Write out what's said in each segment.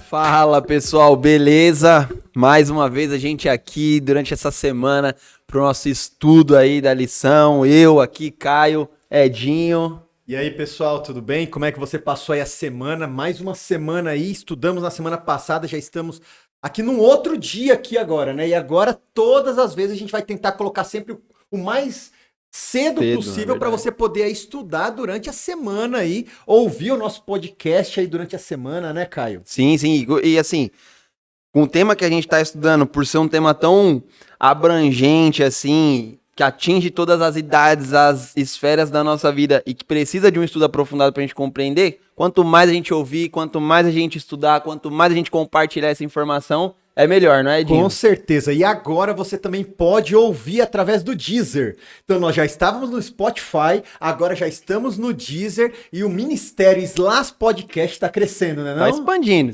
Fala pessoal, beleza? Mais uma vez a gente aqui durante essa semana pro nosso estudo aí da lição. Eu aqui, Caio, Edinho. E aí pessoal, tudo bem? Como é que você passou aí a semana? Mais uma semana aí, estudamos na semana passada, já estamos aqui num outro dia aqui agora, né? E agora todas as vezes a gente vai tentar colocar sempre o mais cedo possível para você poder aí estudar durante a semana aí, ouvir o nosso podcast aí durante a semana, né, Caio? Sim, e assim, com o tema que a gente está estudando, por ser um tema tão abrangente assim, que atinge todas as idades, as esferas da nossa vida e que precisa de um estudo aprofundado para a gente compreender, quanto mais a gente ouvir, quanto mais a gente estudar, quanto mais a gente compartilhar essa informação, é melhor, não é, Edinho? Com certeza. E agora você também pode ouvir através do Deezer. Então nós já estávamos no Spotify, agora já estamos no Deezer e o Ministério Slash Podcast está crescendo, né? Tá expandindo.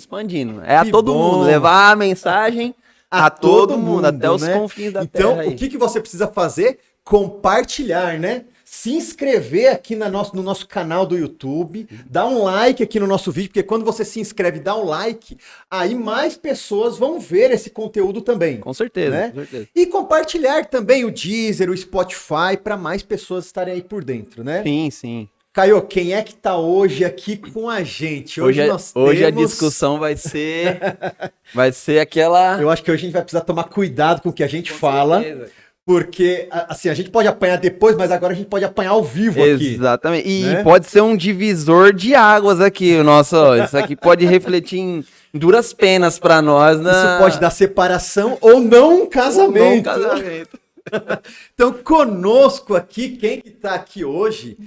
É a Que todo bom. mundo, levar a mensagem a todo mundo, até os né? confins da então, terra aí. o que você precisa fazer? Compartilhar, né? Se inscrever aqui no nosso canal do YouTube, dar um like aqui no nosso vídeo, porque quando você se inscreve e dá um like, aí mais pessoas vão ver esse conteúdo também. Com certeza, né? com certeza. E compartilhar também o Deezer, o Spotify, para mais pessoas estarem aí por dentro, né? Sim. Caio, quem é que tá hoje aqui com a gente? Hoje a discussão vai ser aquela... Eu acho que hoje a gente vai precisar tomar cuidado com o que a gente fala. Certeza. Porque, assim, a gente pode apanhar depois, mas agora a gente pode apanhar ao vivo aqui. Exatamente. E né? pode ser um divisor de águas aqui. Isso aqui pode refletir em duras penas para nós. Isso pode dar separação ou não um casamento. Então, conosco aqui, quem que tá aqui hoje,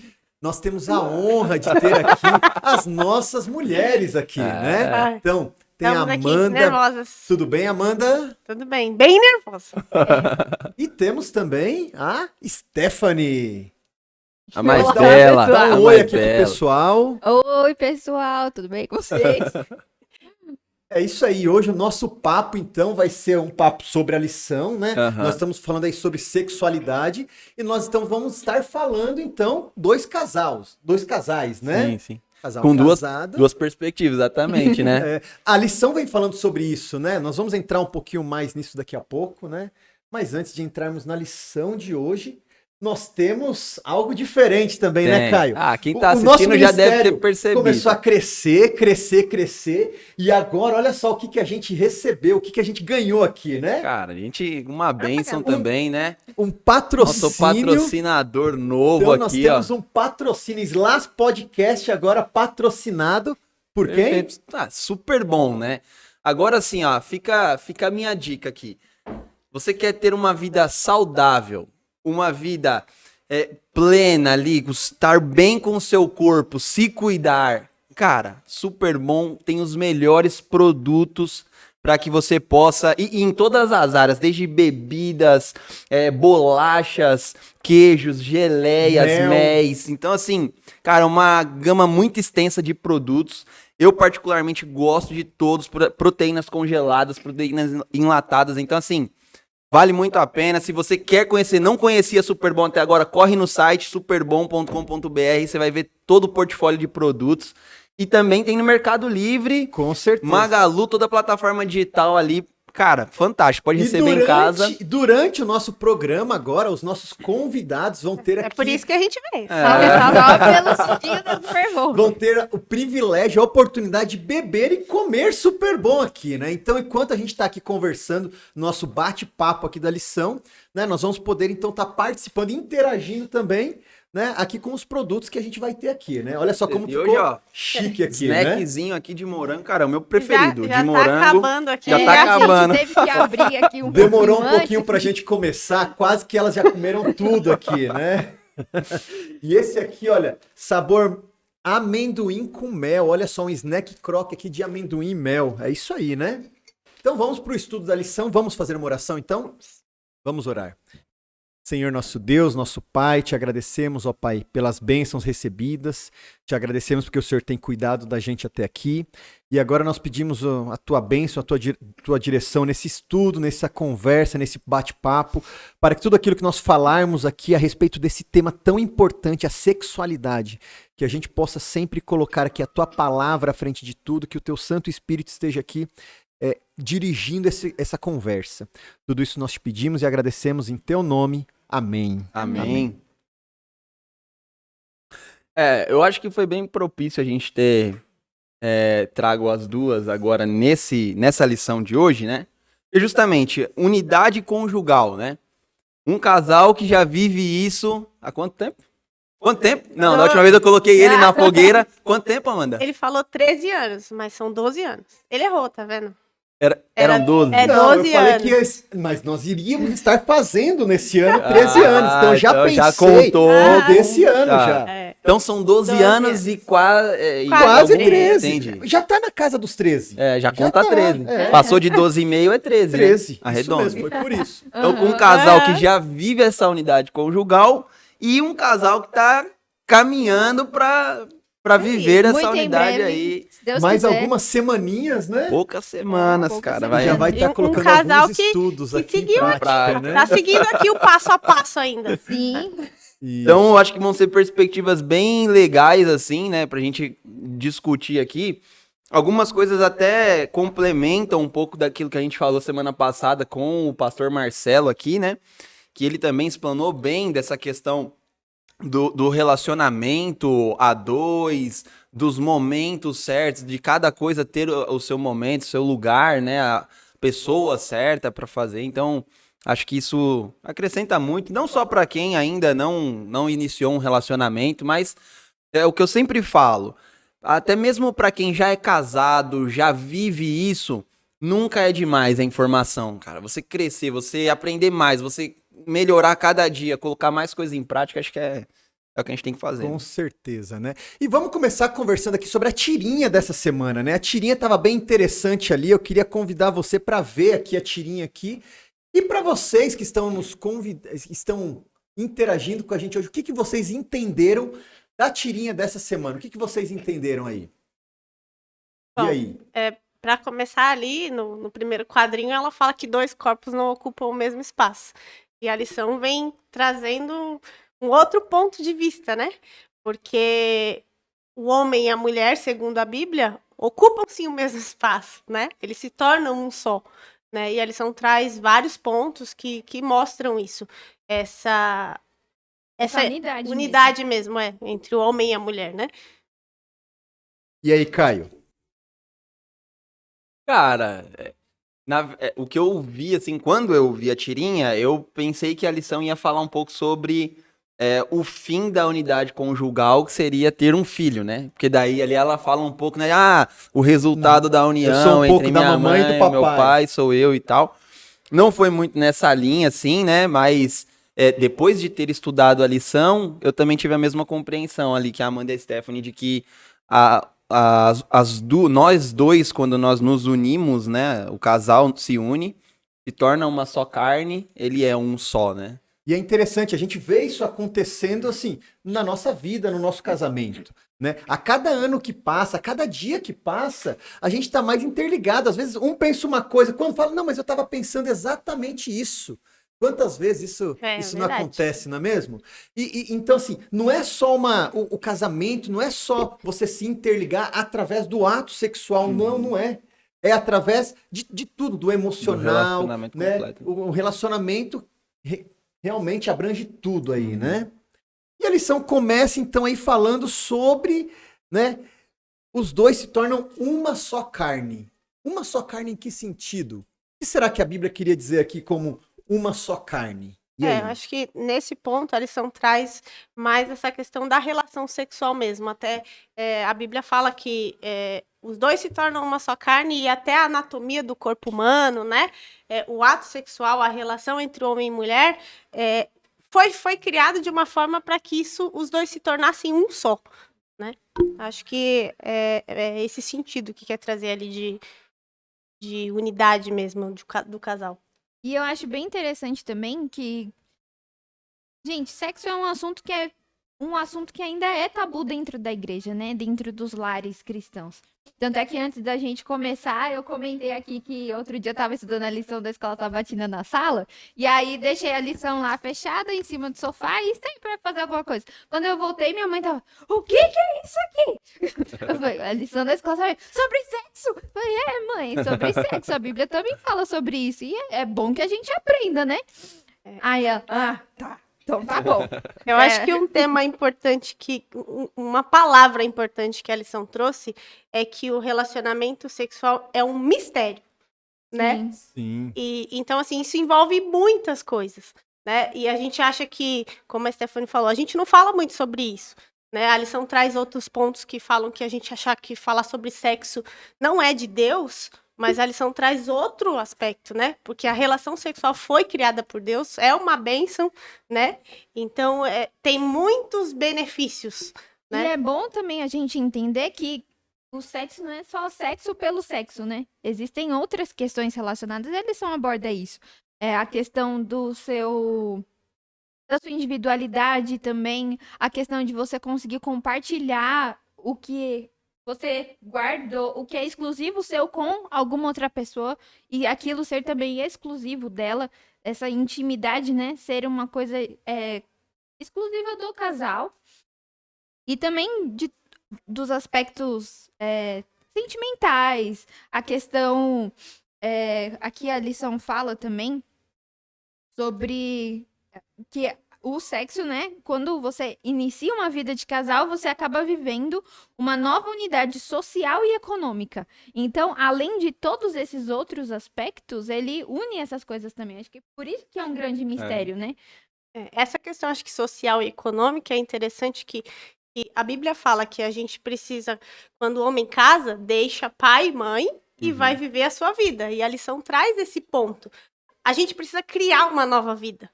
nós temos a honra de ter aqui as nossas mulheres aqui, né? Então... Tem a Amanda. Nervosas. Tudo bem, Amanda? Tudo bem, bem nervosa. E temos também a Stephanie. A mais Olá, bela. pessoal. Dá um oi aqui pro pessoal. Oi, pessoal, tudo bem com vocês? É isso aí, hoje o nosso papo, então, vai ser um papo sobre a lição, né? Uhum. Nós estamos falando aí sobre sexualidade e nós, então, vamos estar falando, então, dois casais, né? Sim. Casal com casado. duas perspectivas, exatamente, né? A lição vem falando sobre isso, né? Nós vamos entrar um pouquinho mais nisso daqui a pouco, né? Mas antes de entrarmos na lição de hoje, nós temos algo diferente também, né, Caio? Ah, quem tá O nosso assistindo já deve ter ministério percebido. começou a crescer. E agora, olha só o que a gente recebeu, o que a gente ganhou aqui, né? Cara, uma bênção também, né? Um patrocínio. Nosso patrocinador novo Então, nós aqui, temos ó. um patrocínio, Slash Podcast agora patrocinado por quem? Perfeito. Ah, super bom, né? Agora sim, ó, fica a minha dica aqui. Você quer ter uma vida saudável, uma vida plena ali, estar bem com o seu corpo, se cuidar. Cara, super bom, tem os melhores produtos para que você possa, e em todas as áreas, desde bebidas, bolachas, queijos, geleias, méis. Então, assim, cara, uma gama muito extensa de produtos. Eu, particularmente, gosto de todos, proteínas congeladas, proteínas enlatadas. Então, assim, vale muito a pena. Se você quer conhecer, não conhecia Superbom até agora, corre no site superbom.com.br, você vai ver todo o portfólio de produtos. E também tem no Mercado Livre, Com certeza. Magalu, toda a plataforma digital ali. Cara, fantástico, pode receber em casa. Durante o nosso programa agora, os nossos convidados vão ter aqui... É por isso que a gente veio. Só pelo sentido do Superbom. Vão ter o privilégio, a oportunidade de beber e comer super bom aqui, né? Então, enquanto a gente está aqui conversando, nosso bate-papo aqui da lição, né? Nós vamos poder, então, estar participando e interagindo também, né? Aqui com os produtos que a gente vai ter aqui, né? Olha só como E ficou hoje, ó, chique aqui, né? snackzinho aqui de morango, cara, é o meu preferido. Já de tá morango. acabando aqui. Já tá acabando. A gente teve que abrir aqui um Demorou um pouquinho pouquinho pra gente começar, quase que elas já comeram tudo aqui, né? E esse aqui, olha, sabor amendoim com mel. Olha só, um snack croque aqui de amendoim e mel. É isso aí, né? Então vamos pro estudo da lição. Vamos fazer uma oração, então? Vamos orar. Senhor nosso Deus, nosso Pai, te agradecemos, ó Pai, pelas bênçãos recebidas, te agradecemos porque o Senhor tem cuidado da gente até aqui, e agora nós pedimos a tua bênção, a tua direção nesse estudo, nessa conversa, nesse bate-papo, para que tudo aquilo que nós falarmos aqui a respeito desse tema tão importante, a sexualidade, que a gente possa sempre colocar aqui a tua palavra à frente de tudo, que o teu Santo Espírito esteja aqui dirigindo essa conversa. Tudo isso nós te pedimos e agradecemos em teu nome. Amém. Amém. Eu acho que foi bem propício a gente ter trago as duas agora nessa lição de hoje, né? E justamente, unidade conjugal, né? Um casal que já vive isso há quanto tempo? Quanto tempo? Não, da última vez eu coloquei ele na fogueira. Quanto tempo, Amanda? Ele falou 13 anos, mas são 12 anos. Ele errou, tá vendo? Eram 12. É Não, 12 eu falei anos. mas nós iríamos estar fazendo nesse ano 13 anos, então eu já então pensei já contou desse ano Tá. já. É. Então são 12 12 anos e quase... Quase Entendi. 13. Entendi. Já tá na casa dos 13. Já conta tá, 13. é. Passou de 12,5 é 13, 13. né? Arredondo. Isso mesmo, foi por isso. Então, com um casal que já vive essa unidade conjugal e um casal que tá caminhando pra viver essa Muito em unidade breve, aí. se Deus Mais quiser. algumas semaninhas, né? Poucas semanas, poucas cara. semanas. Já Vai vai E estar um colocando casal alguns que estudos aqui seguiu em aqui, prática, né? Tá seguindo aqui o passo a passo ainda. Sim. Então, eu acho que vão ser perspectivas bem legais, assim, né, pra gente discutir aqui. Algumas coisas até complementam um pouco daquilo que a gente falou semana passada com o pastor Marcelo aqui, né? Que ele também explanou bem dessa questão do relacionamento a dois, dos momentos certos, de cada coisa ter o seu momento, o seu lugar, né? A pessoa certa pra fazer. Então, acho que isso acrescenta muito, não só pra quem ainda não iniciou um relacionamento, mas é o que eu sempre falo. Até mesmo pra quem já é casado, já vive isso, nunca é demais a informação, cara. Você crescer, você aprender mais, você melhorar cada dia, colocar mais coisas em prática, acho que é o que a gente tem que fazer. Com certeza, né? E vamos começar conversando aqui sobre a tirinha dessa semana, né? A tirinha estava bem interessante ali, eu queria convidar você para ver aqui a tirinha aqui. E para vocês que estão estão interagindo com a gente hoje, o que vocês entenderam da tirinha dessa semana? O que vocês entenderam aí? Bom, E aí? Para começar ali, no primeiro quadrinho, ela fala que dois corpos não ocupam o mesmo espaço. E a lição vem trazendo um outro ponto de vista, né? Porque o homem e a mulher, segundo a Bíblia, ocupam sim o mesmo espaço, né? Eles se tornam um só, né? E a lição traz vários pontos que mostram isso. Essa unidade mesmo, entre o homem e a mulher, né? E aí, Caio? Cara, o que eu vi, assim, quando eu vi a tirinha, eu pensei que a lição ia falar um pouco sobre o fim da unidade conjugal, que seria ter um filho, né? Porque daí ali ela fala um pouco, né? O resultado da união sou um pouco entre da minha mamãe e do mãe, papai. meu pai, sou eu e tal. Não foi muito nessa linha, assim, né? Mas depois de ter estudado a lição, eu também tive a mesma compreensão ali que a Amanda e a Stephanie, de que nós dois, quando nós nos unimos, né? O casal se une, se torna uma só carne, ele é um só, né? E é interessante, a gente vê isso acontecendo assim, na nossa vida, no nosso casamento, né? A cada ano que passa, a cada dia que passa, a gente tá mais interligado. Às vezes um pensa uma coisa, quando fala, não, mas eu tava pensando exatamente isso. Quantas vezes isso não verdade. acontece, não é mesmo? Então, assim, não é só o casamento, não é só você se interligar através do ato sexual, não é. É através de tudo, do emocional, relacionamento né? completo. O relacionamento realmente abrange tudo aí, né? E a lição começa, então, aí falando sobre, né? Os dois se tornam uma só carne. Uma só carne em que sentido? O que será que a Bíblia queria dizer aqui como uma só carne? E aí? Eu acho que nesse ponto a lição traz mais essa questão da relação sexual mesmo. Até a Bíblia fala que os dois se tornam uma só carne e até a anatomia do corpo humano, né? O ato sexual, a relação entre homem e mulher, foi criado de uma forma para que os dois se tornassem um só, né? Acho que é esse sentido que quer trazer ali de unidade mesmo do casal. E eu acho bem interessante também que Gente, sexo é um assunto que ainda é tabu dentro da igreja, né? Dentro dos lares cristãos. Tanto é que antes da gente começar, eu comentei aqui que outro dia eu tava estudando a lição da escola sabatina na sala, e aí deixei a lição lá fechada em cima do sofá e sempre pra fazer alguma coisa. Quando eu voltei, minha mãe tava, o que é isso aqui? Eu falei, a lição da escola sabatina, sobre sexo. Eu falei, mãe, sobre sexo, a Bíblia também fala sobre isso, e é bom que a gente aprenda, né? Aí ela, tá. Então tá bom. Eu acho que um tema importante, uma palavra importante que a lição trouxe é que o relacionamento sexual é um mistério, né? Sim. E então, assim, isso envolve muitas coisas, né? E a gente acha que, como a Stephanie falou, a gente não fala muito sobre isso, né? A lição traz outros pontos que falam que a gente achar que falar sobre sexo não é de Deus, mas a lição traz outro aspecto, né? Porque a relação sexual foi criada por Deus, é uma bênção, né? Então, tem muitos benefícios, né? E é bom também a gente entender que o sexo não é só sexo pelo sexo, né? Existem outras questões relacionadas, a lição aborda isso. A questão da sua individualidade também, a questão de você conseguir compartilhar o que você guardou, o que é exclusivo seu com alguma outra pessoa e aquilo ser também exclusivo dela, essa intimidade, né, ser uma coisa exclusiva do casal. E também dos aspectos sentimentais, a questão, aqui a lição fala também sobre que o sexo, né? Quando você inicia uma vida de casal, você acaba vivendo uma nova unidade social e econômica. Então, além de todos esses outros aspectos, ele une essas coisas também. Acho que por isso que é um grande mistério, né? Essa questão, acho que social e econômica, é interessante que a Bíblia fala que a gente precisa, quando o homem casa, deixa pai e mãe e vai viver a sua vida. E a lição traz esse ponto. A gente precisa criar uma nova vida,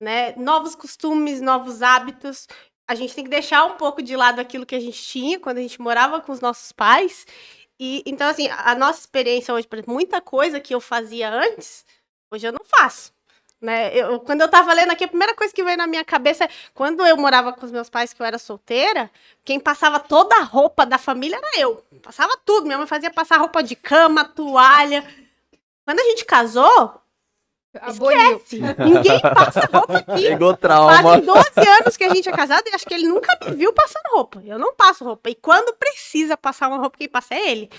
né? Novos costumes, novos hábitos. A gente tem que deixar um pouco de lado aquilo que a gente tinha quando a gente morava com os nossos pais. E então, assim, a nossa experiência hoje, por exemplo, muita coisa que eu fazia antes, hoje eu não faço, né? Quando eu tava lendo aqui, a primeira coisa que veio na minha cabeça é quando eu morava com os meus pais, que eu era solteira, quem passava toda a roupa da família era eu. Passava tudo. Minha mãe fazia passar roupa de cama, toalha. Quando a gente casou, esquece. Ninguém passa roupa aqui. Pegou trauma. Fazem 12 anos que a gente é casado e acho que ele nunca me viu passando roupa. Eu não passo roupa. E quando precisa passar uma roupa, quem passa é ele.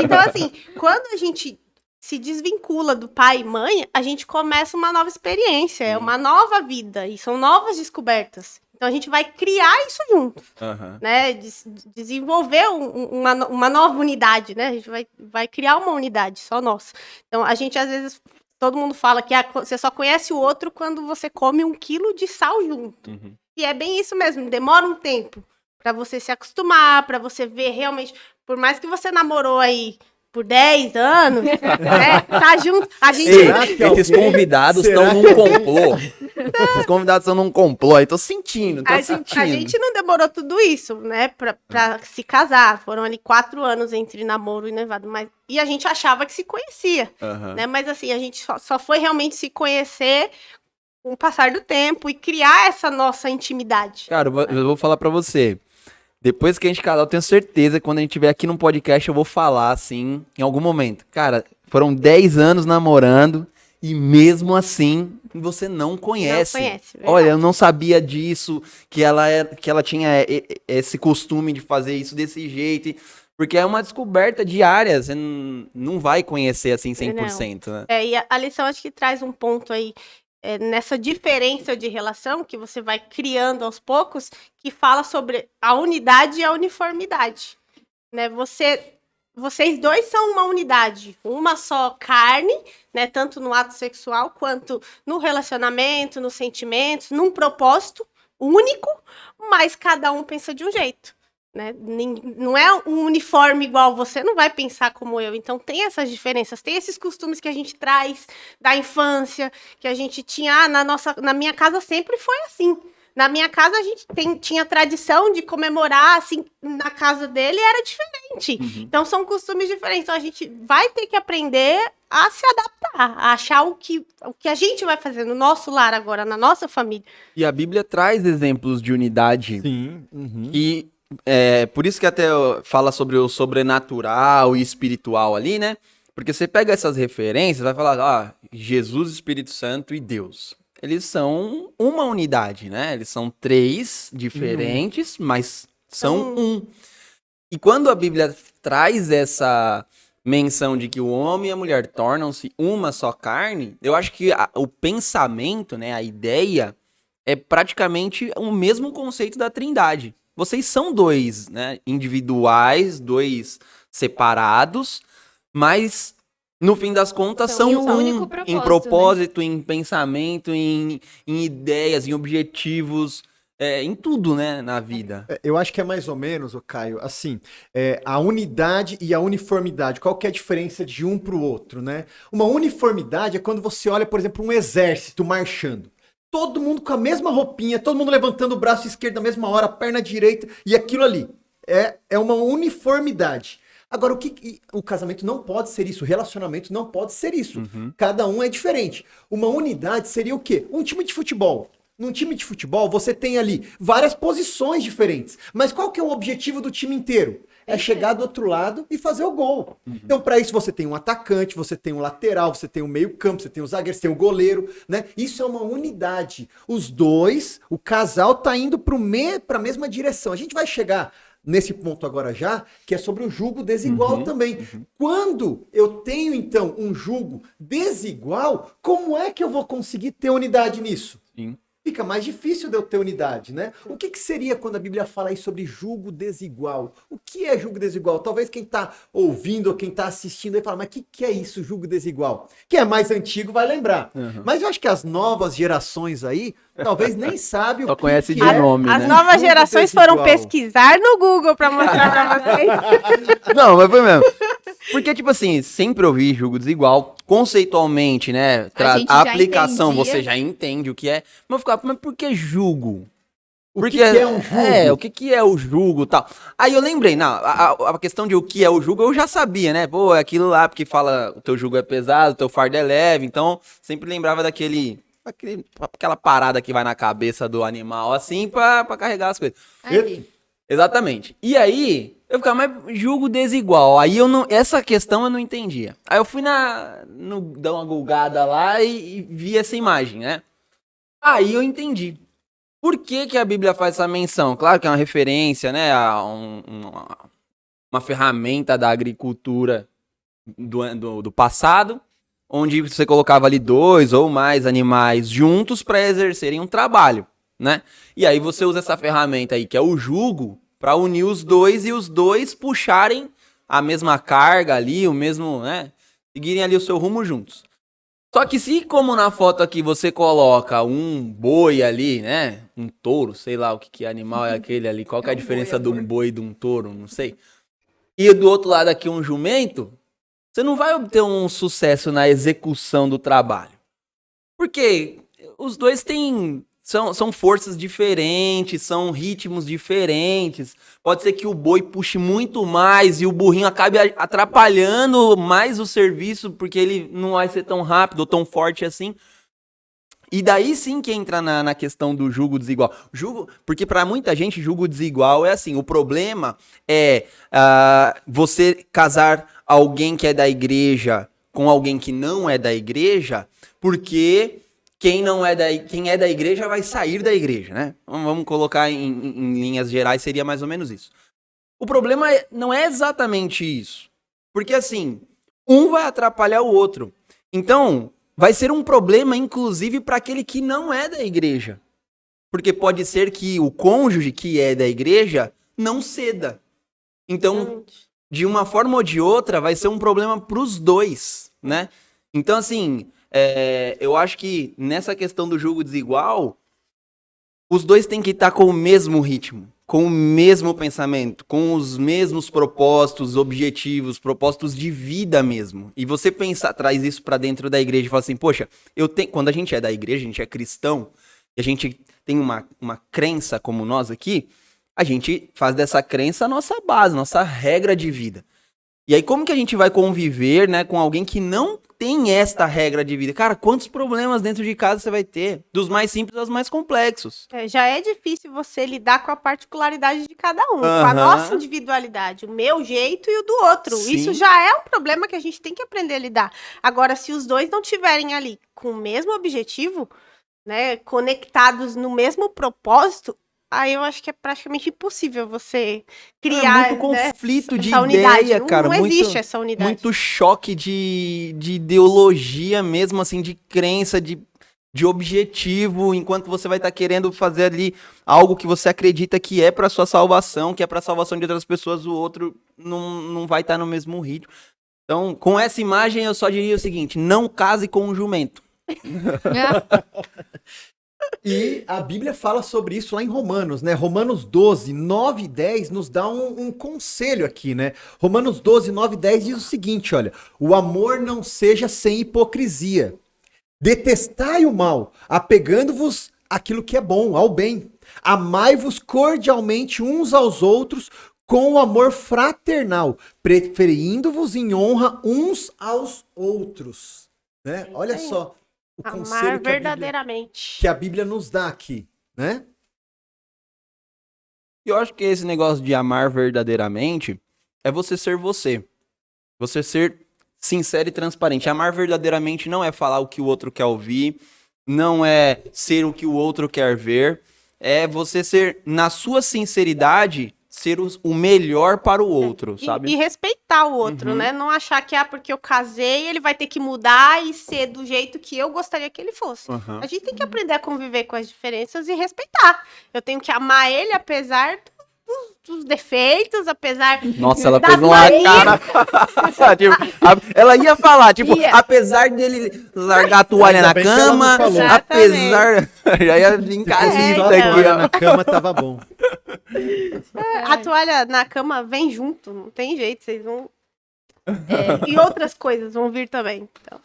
Então, assim, quando a gente se desvincula do pai e mãe, a gente começa uma nova experiência, é uma nova vida, e são novas descobertas. Então a gente vai criar isso juntos, né? Desenvolver uma nova unidade, né? A gente vai criar uma unidade só nossa. Então a gente, às vezes, todo mundo fala que você só conhece o outro quando você come 1 quilo de sal junto. E é bem isso mesmo, demora um tempo para você se acostumar, para você ver realmente, por mais que você namorou aí por 10 anos, né? Tá junto. A gente... Esses convidados estão num complô. Esses convidados estão num complô aí, tô sentindo. A gente não demorou tudo isso, né, pra se casar. Foram ali 4 anos entre namoro e noivado. E a gente achava que se conhecia, né? Mas assim, a gente só foi realmente se conhecer com o passar do tempo e criar essa nossa intimidade. Cara, eu vou falar pra você. Depois que a gente casar, eu tenho certeza que quando a gente estiver aqui no podcast, eu vou falar, assim, em algum momento. Cara, foram 10 anos namorando e mesmo assim, você não conhece. Não conhece, verdade. Olha, eu não sabia disso, que ela tinha esse costume de fazer isso desse jeito. Porque é uma descoberta diária, você não vai conhecer, assim, 100%, né? E a lição acho que traz um ponto aí, nessa diferença de relação que você vai criando aos poucos, que fala sobre a unidade e a uniformidade, né? Vocês dois são uma unidade, uma só carne, né? Tanto no ato sexual quanto no relacionamento, nos sentimentos, num propósito único, mas cada um pensa de um jeito, né? Não é um uniforme igual, você não vai pensar como eu. Então tem essas diferenças, tem esses costumes que a gente traz da infância, que a gente tinha, na minha casa sempre foi assim, Na minha casa, a gente tinha tradição de comemorar, assim, na casa dele era diferente. Então, são costumes diferentes. Então, a gente vai ter que aprender a se adaptar, a achar o que a gente vai fazer no nosso lar agora, na nossa família. E a Bíblia traz exemplos de unidade. Sim. Uhum. E por isso que até fala sobre o sobrenatural e espiritual ali, né? Porque você pega essas referências, vai falar, Jesus, Espírito Santo e Deus. Eles são uma unidade, né? Eles são três diferentes, mas são um. E quando a Bíblia traz essa menção de que o homem e a mulher tornam-se uma só carne, eu acho que o pensamento, né, a ideia, é praticamente o mesmo conceito da Trindade. Vocês são dois, né, individuais, dois separados, mas no fim das contas são Em um um único em propósito, propósito, em pensamento, em ideias, em objetivos, em tudo, né, na vida. Eu acho que é mais ou menos, ô Caio, assim, a unidade e a uniformidade. Qual que é a diferença de um para o outro, né? Uma uniformidade é quando você olha, por exemplo, um exército marchando. Todo mundo com a mesma roupinha, todo mundo levantando o braço esquerdo na mesma hora, a perna direita, e aquilo ali. É uma uniformidade. Agora, o casamento não pode ser isso, o relacionamento não pode ser isso. Cada um é diferente. Uma unidade seria o quê? Um time de futebol. Num time de futebol, você tem ali várias posições diferentes. Mas qual que é o objetivo do time inteiro? É chegar do outro lado e fazer o gol. Então, para isso, você tem um atacante, você tem um lateral, você tem um meio-campo, você tem um zagueiro, você tem um goleiro, né? Isso é uma unidade. Os dois, o casal tá indo para a mesma direção. A gente vai chegar nesse ponto agora já, que é sobre o jugo desigual também. Quando eu tenho, então, um jugo desigual, como é que eu vou conseguir ter unidade nisso? Sim. Fica mais difícil de eu ter unidade, né? O que seria quando a Bíblia fala aí sobre jugo desigual? O que é jugo desigual? Talvez quem está ouvindo ou quem está assistindo aí fala, mas o que é isso, jugo desigual? Quem é mais antigo vai lembrar. Mas eu acho que as novas gerações aí, talvez nem sabem Só conhece de é nome, As né? novas Jugo gerações desigual. foram pesquisar no Google para mostrar para vocês. Não, mas foi mesmo. Porque, tipo assim, sempre ouvi julgo desigual, conceitualmente, né? A gente já aplicação, entendia. você já entende o que é. Mas eu ficava, mas por que julgo? O Porque, que é um jugo? o que é o julgo e tal. Aí eu lembrei, não, a questão de o que é o julgo eu já sabia, né? Pô, é aquilo lá, porque fala o teu jugo é pesado, o teu fardo é leve, então sempre lembrava aquela parada que vai na cabeça do animal, assim, pra carregar as coisas. Aí. Exatamente. E aí, eu ficava, mas julgo desigual. Aí essa questão eu não entendia. Aí eu fui dar uma gulgada lá e vi essa imagem, né? Aí eu entendi. Por que a Bíblia faz essa menção? Claro que é uma referência, né, a uma ferramenta da agricultura do passado, onde você colocava ali 2 ou mais animais juntos para exercerem um trabalho, né? E aí você usa essa ferramenta aí, que é o jugo, para unir os dois e os dois puxarem a mesma carga ali, o mesmo, né? Seguirem ali o seu rumo juntos. Só que se, como na foto aqui, você coloca um boi ali, né? Um touro, sei lá o que animal é aquele ali, qual que é a diferença de um boi e de um touro, não sei. E do outro lado aqui um jumento, você não vai obter um sucesso na execução do trabalho. Porque os dois são forças diferentes, são ritmos diferentes. Pode ser que o boi puxe muito mais e o burrinho acabe atrapalhando mais o serviço, porque ele não vai ser tão rápido ou tão forte assim. E daí sim que entra na questão do jugo desigual. Porque para muita gente, jugo desigual é assim, o problema é você casar alguém que é da igreja com alguém que não é da igreja, porque quem é da igreja vai sair da igreja, né? Vamos colocar em linhas gerais, seria mais ou menos isso. O problema não é exatamente isso. Porque assim, um vai atrapalhar o outro. Então, vai ser um problema, inclusive, para aquele que não é da igreja. Porque pode ser que o cônjuge que é da igreja não ceda. Então, de uma forma ou de outra, vai ser um problema para os dois, né? Então, assim, eu acho que nessa questão do jugo desigual, os dois têm que estar com o mesmo ritmo, com o mesmo pensamento, com os mesmos propósitos, objetivos, propósitos de vida mesmo. E você traz isso para dentro da igreja e fala assim, poxa, quando a gente é da igreja, a gente é cristão, e a gente tem uma crença como nós aqui, a gente faz dessa crença a nossa base, nossa regra de vida. E aí, como que a gente vai conviver, né, com alguém que não tem esta regra de vida? Cara, quantos problemas dentro de casa você vai ter? Dos mais simples aos mais complexos. Já é difícil você lidar com a particularidade de cada um, com a Aham. nossa individualidade, o meu jeito e o do outro. Sim. Isso já é um problema que a gente tem que aprender a lidar. Agora, se os dois não tiverem ali com o mesmo objetivo, né, conectados no mesmo propósito, aí eu acho que é praticamente impossível você criar, muito conflito de essa unidade. ideia, cara, Não muito- existe essa unidade. Muito choque de ideologia mesmo, assim, de crença, de objetivo, enquanto você vai estar querendo fazer ali algo que você acredita que é para sua salvação, que é para salvação de outras pessoas, o outro não vai estar no mesmo ritmo. Então, com essa imagem, eu só diria o seguinte: não case com um jumento. E a Bíblia fala sobre isso lá em Romanos, né? Romanos 12, 9 e 10 nos dá um conselho aqui, né? Romanos 12, 9 e 10 diz o seguinte, olha: o amor não seja sem hipocrisia. Detestai o mal, apegando-vos àquilo que é bom, ao bem. Amai-vos cordialmente uns aos outros com o amor fraternal, preferindo-vos em honra uns aos outros. Né? Olha Sim. só o Amar conselho verdadeiramente. que a Bíblia nos dá aqui, né? E eu acho que esse negócio de amar verdadeiramente é você ser você. Você ser sincero e transparente. Amar verdadeiramente não é falar o que o outro quer ouvir, não é ser o que o outro quer ver, é você ser, na sua sinceridade, ser o melhor para o outro, sabe? E respeitar o outro, Uhum. né? Não achar que, porque eu casei, ele vai ter que mudar e ser do jeito que eu gostaria que ele fosse. Aham. A gente tem que aprender a conviver com as diferenças e respeitar. Eu tenho que amar ele apesar dos defeitos, apesar Nossa, ela das fez uma manias. cara. Tipo, ela ia falar, tipo, Ia. apesar dele largar a toalha Ainda na bem que ela não cama, falou. apesar. Já ia vir casista então. aqui, Agora ó. na cama tava bom. A toalha na cama vem junto, não tem jeito, vocês vão. É. E outras coisas vão vir também. Então.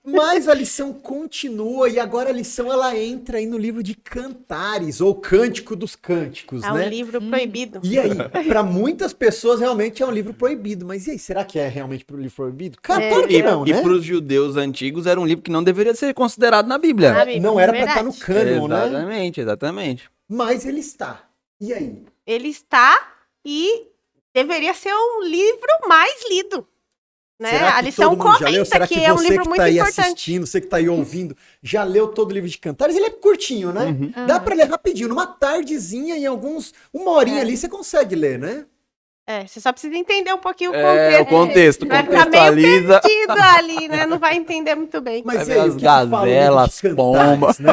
Mas a lição continua e agora a lição ela entra aí no livro de Cantares, ou Cântico dos Cânticos, É né? um livro proibido. E aí, para muitas pessoas realmente é um livro proibido, mas e aí, será que é realmente um livro proibido? Claro que não, E né? para os judeus antigos era um livro que não deveria ser considerado na Bíblia. Na Bíblia, Não era para estar no verdade. cânon, né? Exatamente, exatamente. Mas ele está. E aí? Ele está e deveria ser um livro mais lido. Né? Será que A lição todo mundo já leu? comenta Será que que é um você livro que muito tá aí importante. assistindo, você que tá aí ouvindo, já leu todo o livro de Cantares? Ele é curtinho, né? Uhum. Dá para ler rapidinho, numa tardezinha, em uma horinha ali você consegue ler, né? Você só precisa entender um pouquinho o É, o contexto. contexto, Vai ficar meio contextualiza. perdido ali, né? Não vai entender muito bem. Mas Vai e ver aí, as o que que fala o livro de gazelas, Cantares, pomba. né?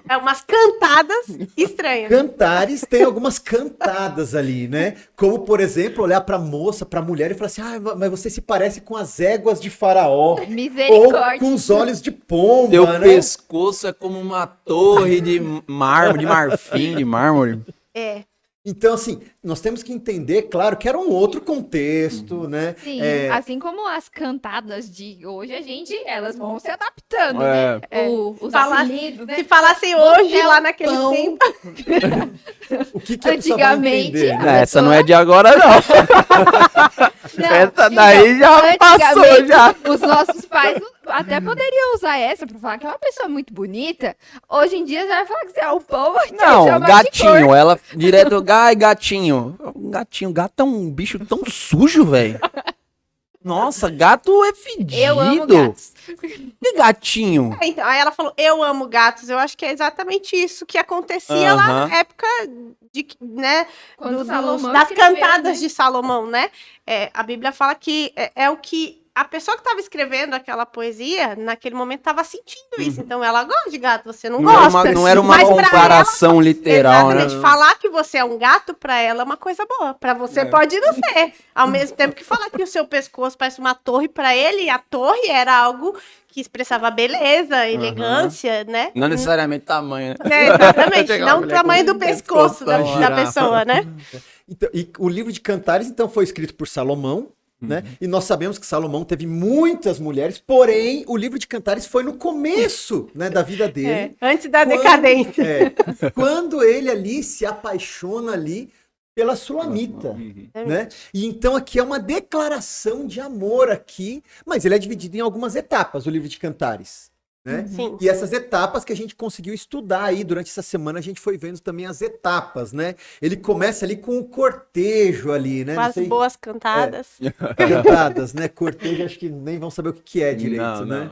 É umas cantadas estranhas. Cantares tem algumas cantadas ali, né? Como, por exemplo, olhar pra moça, pra mulher e falar assim: ah, mas você se parece com as éguas de Faraó. Ou Misericórdia. com os olhos de pomba, Teu né? pescoço é como uma torre de mármore, de marfim, de mármore. É. Então, assim, nós temos que entender, claro, que era um outro contexto, né? Sim, É, assim como as cantadas de hoje, elas vão se adaptando, É. né? Os Fala- apelidos, né? Se falassem hoje, Você é lá um naquele pão. tempo. o que a pessoa vai Antigamente, entender, a né? Essa não é de agora, não. Não, Essa daí então, já passou, antigamente, já. Os nossos pais até poderiam usar essa pra falar que é uma pessoa muito bonita. Hoje em dia já vai falar que você é um povo. e Não, chama de gatinho, ela direto, ai, gatinho. Gatinho, gato é um bicho tão sujo, velho. Nossa, gato é fedido. Eu amo gatos. E gatinho? Então, aí ela falou, eu amo gatos. Eu acho que é exatamente isso que acontecia lá Aham. na época de, né, Quando dos- Salomão das escreveu, cantadas né? de Salomão, né? A Bíblia fala que é o que a pessoa que estava escrevendo aquela poesia, naquele momento, estava sentindo isso. Então, ela gosta de gato, você não, gosta. Não era uma Mas pra comparação literal, Exatamente. né? Falar que você é um gato, pra ela, é uma coisa boa. Pra você pode não ser. Ao mesmo tempo que falar que o seu pescoço parece uma torre, pra ele, a torre era algo que expressava beleza, elegância, né? Não necessariamente tamanho, né? Exatamente. Chegar uma Não o mulher tamanho com do pescoço da girafa. pessoa, né? Então, e o livro de Cantares, então, foi escrito por Salomão, né? E nós sabemos que Salomão teve muitas mulheres, porém o livro de Cantares foi no começo, né, da vida dele. Antes da decadência. Quando ele ali se apaixona ali pela Sulamita, né? E então aqui é uma declaração de amor aqui, mas ele é dividido em algumas etapas, o livro de Cantares, né? Sim. E essas etapas que a gente conseguiu estudar aí durante essa semana, a gente foi vendo também as etapas, né? Ele começa ali com o cortejo ali, né? Com as boas cantadas. Cantadas, né? Cortejo, acho que nem vão saber o que é direito, né?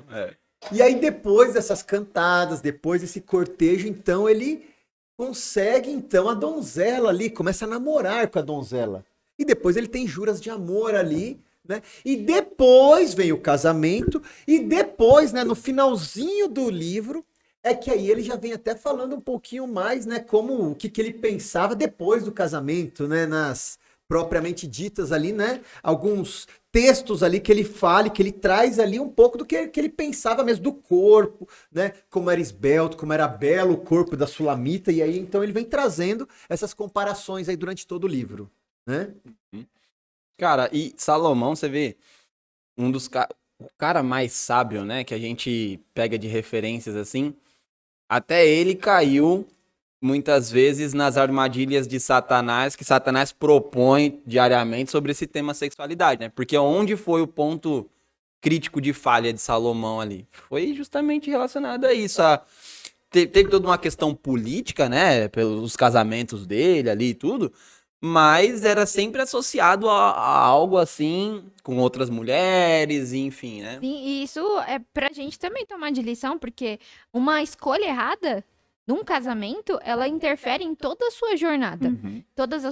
E aí depois dessas cantadas, depois desse cortejo, então ele consegue, então, a donzela ali, começa a namorar com a donzela. E depois ele tem juras de amor ali, né? E depois vem o casamento, e depois, né, no finalzinho do livro, é que aí ele já vem até falando um pouquinho mais, né, como o que ele pensava depois do casamento, né, nas propriamente ditas ali, né, alguns textos ali que ele fala, que ele traz ali um pouco do que ele pensava mesmo do corpo, né, como era esbelto, como era belo o corpo da Sulamita, e aí então ele vem trazendo essas comparações aí durante todo o livro, né? Cara, e Salomão, você vê, o cara mais sábio, né, que a gente pega de referências assim, até ele caiu muitas vezes nas armadilhas de Satanás, que Satanás propõe diariamente sobre esse tema sexualidade, né? Porque onde foi o ponto crítico de falha de Salomão ali? Foi justamente relacionado a isso. Teve toda uma questão política, né? Pelos casamentos dele ali e tudo, mas era sempre associado a algo assim, com outras mulheres, enfim, né? Sim, e isso é pra gente também tomar de lição, porque uma escolha errada num casamento, ela interfere em toda a sua jornada. Todas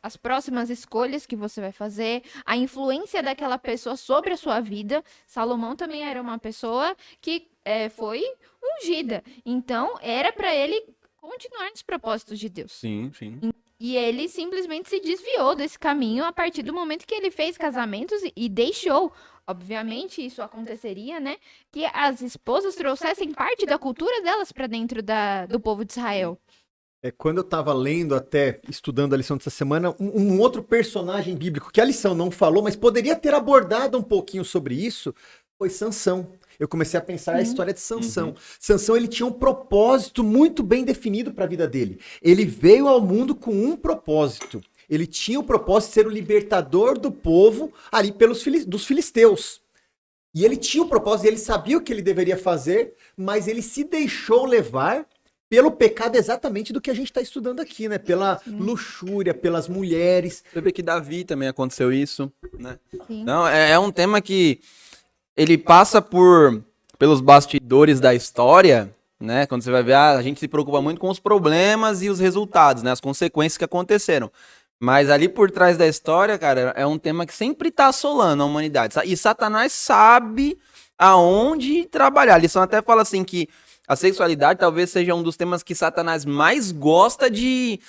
as próximas escolhas que você vai fazer, a influência daquela pessoa sobre a sua vida. Salomão também era uma pessoa que foi ungida. Então, era para ele continuar nos propósitos de Deus. Sim, sim. E ele simplesmente se desviou desse caminho a partir do momento que ele fez casamentos e deixou. Obviamente, isso aconteceria, né? Que as esposas trouxessem parte da cultura delas para dentro do povo de Israel. Quando eu estava lendo até, estudando a lição dessa semana, um outro personagem bíblico que a lição não falou, mas poderia ter abordado um pouquinho sobre isso, foi Sansão. Eu comecei a pensar a história de Sansão. Sansão, ele tinha um propósito muito bem definido para a vida dele. Ele veio ao mundo com um propósito. Ele tinha o propósito de ser o libertador do povo ali dos filisteus. E ele tinha o propósito, ele sabia o que ele deveria fazer, mas ele se deixou levar pelo pecado exatamente do que a gente está estudando aqui, né? Pela luxúria, pelas mulheres. Você vê que Davi também aconteceu isso, né? Sim. Não, é um tema que ele passa pelos bastidores da história, né? Quando você vai ver, a gente se preocupa muito com os problemas e os resultados, né? As consequências que aconteceram. Mas ali por trás da história, cara, é um tema que sempre tá assolando a humanidade. E Satanás sabe aonde trabalhar. A lição até fala assim que a sexualidade talvez seja um dos temas que Satanás mais gosta de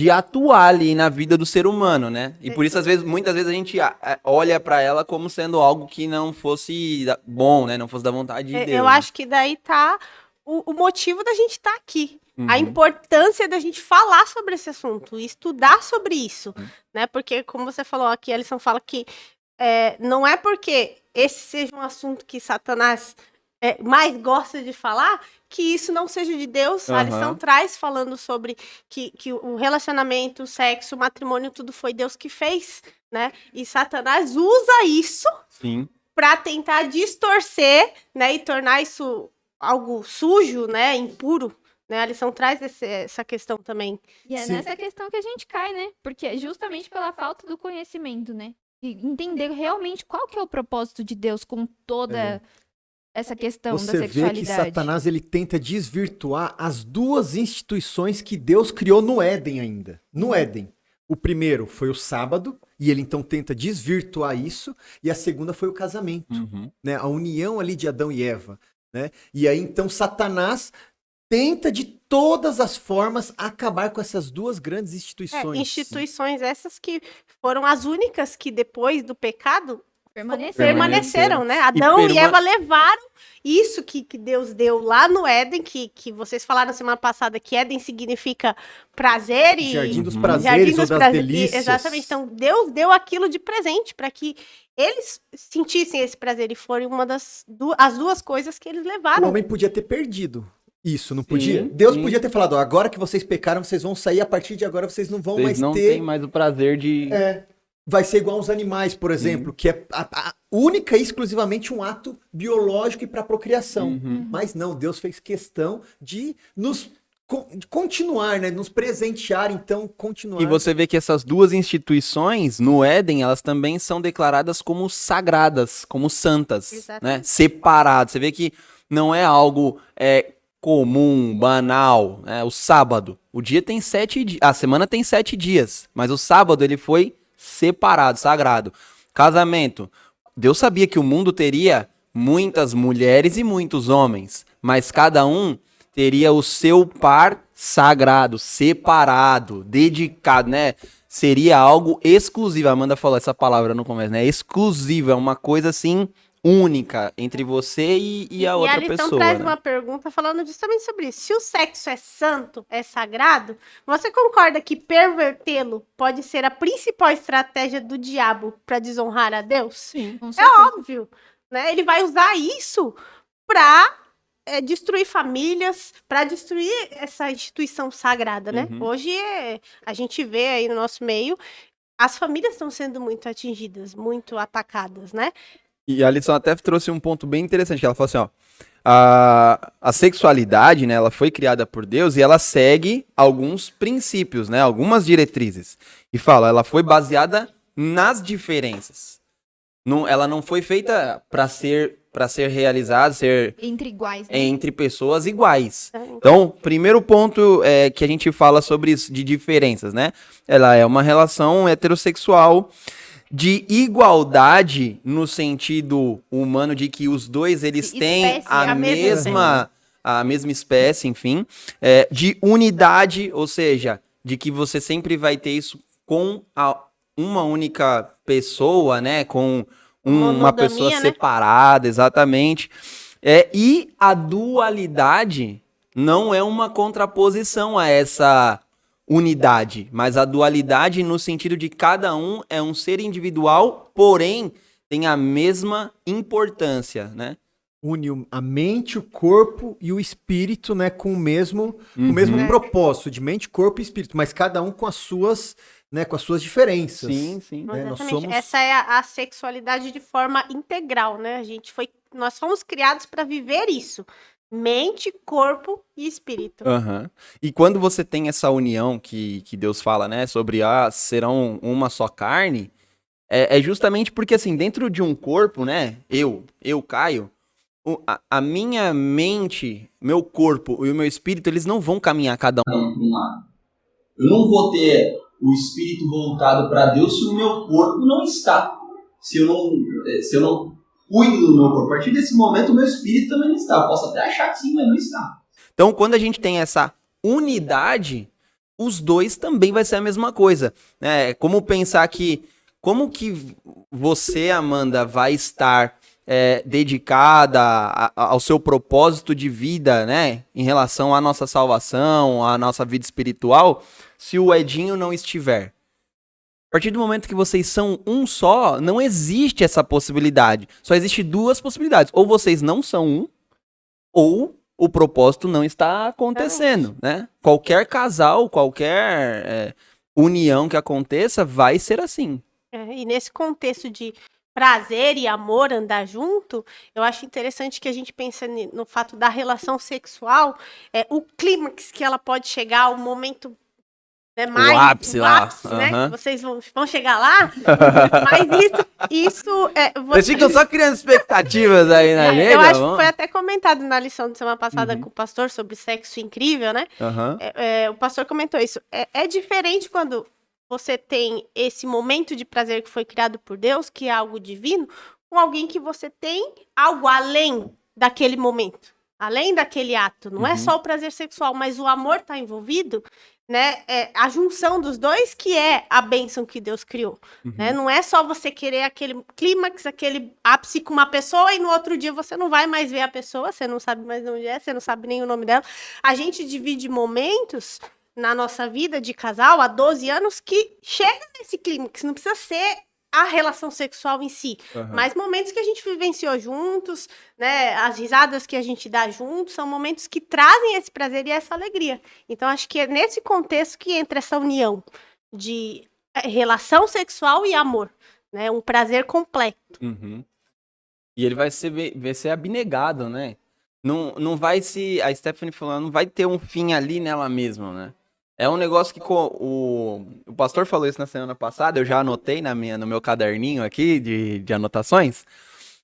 atuar ali na vida do ser humano, né? E por isso, muitas vezes a gente olha pra ela como sendo algo que não fosse bom, né? Não fosse da vontade de Deus. Eu acho que daí tá o motivo da gente estar aqui. A importância da gente falar sobre esse assunto, estudar sobre isso, né? Porque, como você falou aqui, a lição fala que não é porque esse seja um assunto que Satanás mais gosta de falar, que isso não seja de Deus. A lição traz falando sobre que o relacionamento, o sexo, o matrimônio, tudo foi Deus que fez, né? E Satanás usa isso para tentar distorcer, né? E tornar isso algo sujo, né? Impuro. Né, a lição traz essa questão também. E é nessa questão que a gente cai, né? Porque é justamente pela falta do conhecimento, né? De entender realmente qual que é o propósito de Deus com toda essa questão da sexualidade. Você vê que Satanás ele tenta desvirtuar as duas instituições que Deus criou no Éden ainda. No Éden. O primeiro foi o sábado, e ele então tenta desvirtuar isso, e a segunda foi o casamento, né? A união ali de Adão e Eva, né? E aí então Satanás tenta de todas as formas acabar com essas duas grandes instituições. Instituições essas que foram as únicas que depois do pecado permaneceram, né? Adão e Eva levaram isso que Deus deu lá no Éden, que vocês falaram semana passada, que Éden significa prazer e... Jardim dos Uhum. prazeres ou das delícias. Exatamente. Então, Deus deu aquilo de presente para que eles sentissem esse prazer e foram as duas coisas que eles O levaram. homem podia ter perdido isso, não Sim, podia? Deus sim. podia ter falado, ó, agora que vocês pecaram, vocês vão sair, a partir de agora vocês não vão Vocês mais não ter... têm mais o prazer de... Vai ser igual aos animais, por exemplo, que é única e exclusivamente um ato biológico e para procriação. Uhum. Mas não, Deus fez questão de nos de continuar, né? Nos presentear, então continuar. E você vê que essas duas instituições, no Éden, elas também são declaradas como sagradas, como santas, né? Exatamente. Separadas. Você vê que não é algo comum, banal, né? O sábado, o dia tem 7 dias, a semana tem 7 dias, mas o sábado ele foi separado, sagrado. Casamento, Deus sabia que o mundo teria muitas mulheres e muitos homens, mas cada um teria o seu par sagrado, separado, dedicado, né? Seria algo exclusivo. A Amanda falou essa palavra no começo, né? Exclusivo, é uma coisa assim única entre você e a outra lição pessoa. traz Né? uma pergunta falando justamente sobre isso. Se o sexo é santo, é sagrado, você concorda que pervertê-lo pode ser a principal estratégia do diabo para desonrar a Deus? Sim. É óbvio, né? Ele vai usar isso para destruir famílias, para destruir essa instituição sagrada, né? Uhum. Hoje a gente vê aí no nosso meio, as famílias estão sendo muito atingidas, muito atacadas, né? E a Alisson até trouxe um ponto bem interessante, que ela falou assim, ó, a sexualidade, né, ela foi criada por Deus e ela segue alguns princípios, né, algumas diretrizes. E fala, ela foi baseada nas diferenças. Ela não foi feita para ser realizada, ser Entre iguais, né? entre pessoas iguais. Então, primeiro ponto que a gente fala sobre isso, de diferenças, né? Ela é uma relação heterossexual de igualdade no sentido humano de que os dois eles têm Espécie, a a mesma mesma espécie, enfim, de unidade, ou seja, de que você sempre vai ter isso com uma única pessoa, né, com uma Monogamia, pessoa né? separada, exatamente. E a dualidade não é uma contraposição a essa unidade, mas a dualidade no sentido de cada um é um ser individual, porém tem a mesma importância, né? Une a mente, o corpo e o espírito, né, com o mesmo propósito, de mente, corpo e espírito, mas cada um com as suas, né, com as suas diferenças. Sim, sim. Né, nós Exatamente. somos- Essa é a sexualidade de forma integral, né? Nós fomos criados para viver isso. Mente, corpo e espírito. Aham. E quando você tem essa união que Deus fala, né, sobre serão uma só carne, é justamente porque, assim, dentro de um corpo, né, eu Caio, a minha mente, meu corpo e o meu espírito, eles não vão caminhar cada um para um lado. Eu não vou ter o espírito voltado para Deus se o meu corpo não está. Se eu não cuido do meu corpo. A partir desse momento, o meu espírito também não está. Eu posso até achar que sim, mas não está. Então, quando a gente tem essa unidade, os dois também vai ser a mesma coisa. É como pensar como que você, Amanda, vai estar dedicada ao seu propósito de vida, né, em relação à nossa salvação, à nossa vida espiritual, se o Edinho não estiver. A partir do momento que vocês são um só, não existe essa possibilidade. Só existe duas possibilidades. Ou vocês não são um, ou o propósito não está acontecendo, né? Qualquer casal, qualquer união que aconteça, vai ser assim. E nesse contexto de prazer e amor andar junto, eu acho interessante que a gente pense no fato da relação sexual, o clímax que ela pode chegar, o momento mais... O ápice lá. né? Aham. Vocês vão chegar lá, mas isso Vocês ficam só criando expectativas aí na gente. eu acho que foi até comentado na lição de semana passada com o pastor sobre sexo incrível, né? Aham. O pastor comentou isso. É diferente quando você tem esse momento de prazer que foi criado por Deus, que é algo divino, com alguém que você tem algo além daquele momento, além daquele ato. Não é só o prazer sexual, mas o amor está envolvido. né, a junção dos dois que é a bênção que Deus criou, né? Não é só você querer aquele clímax, aquele ápice com uma pessoa e no outro dia você não vai mais ver a pessoa, você não sabe mais onde é, você não sabe nem o nome dela. A gente divide momentos na nossa vida de casal há 12 anos que chega nesse clímax, não precisa ser a relação sexual em si, mas momentos que a gente vivenciou juntos, né, as risadas que a gente dá juntos, são momentos que trazem esse prazer e essa alegria. Então, acho que é nesse contexto que entra essa união de relação sexual e amor, né, um prazer completo. E ele vai ser abnegado, né? Não vai se... A Stephanie falou, não vai ter um fim ali nela mesma, né? É um negócio que o pastor falou isso na semana passada, eu já anotei no meu caderninho aqui de anotações,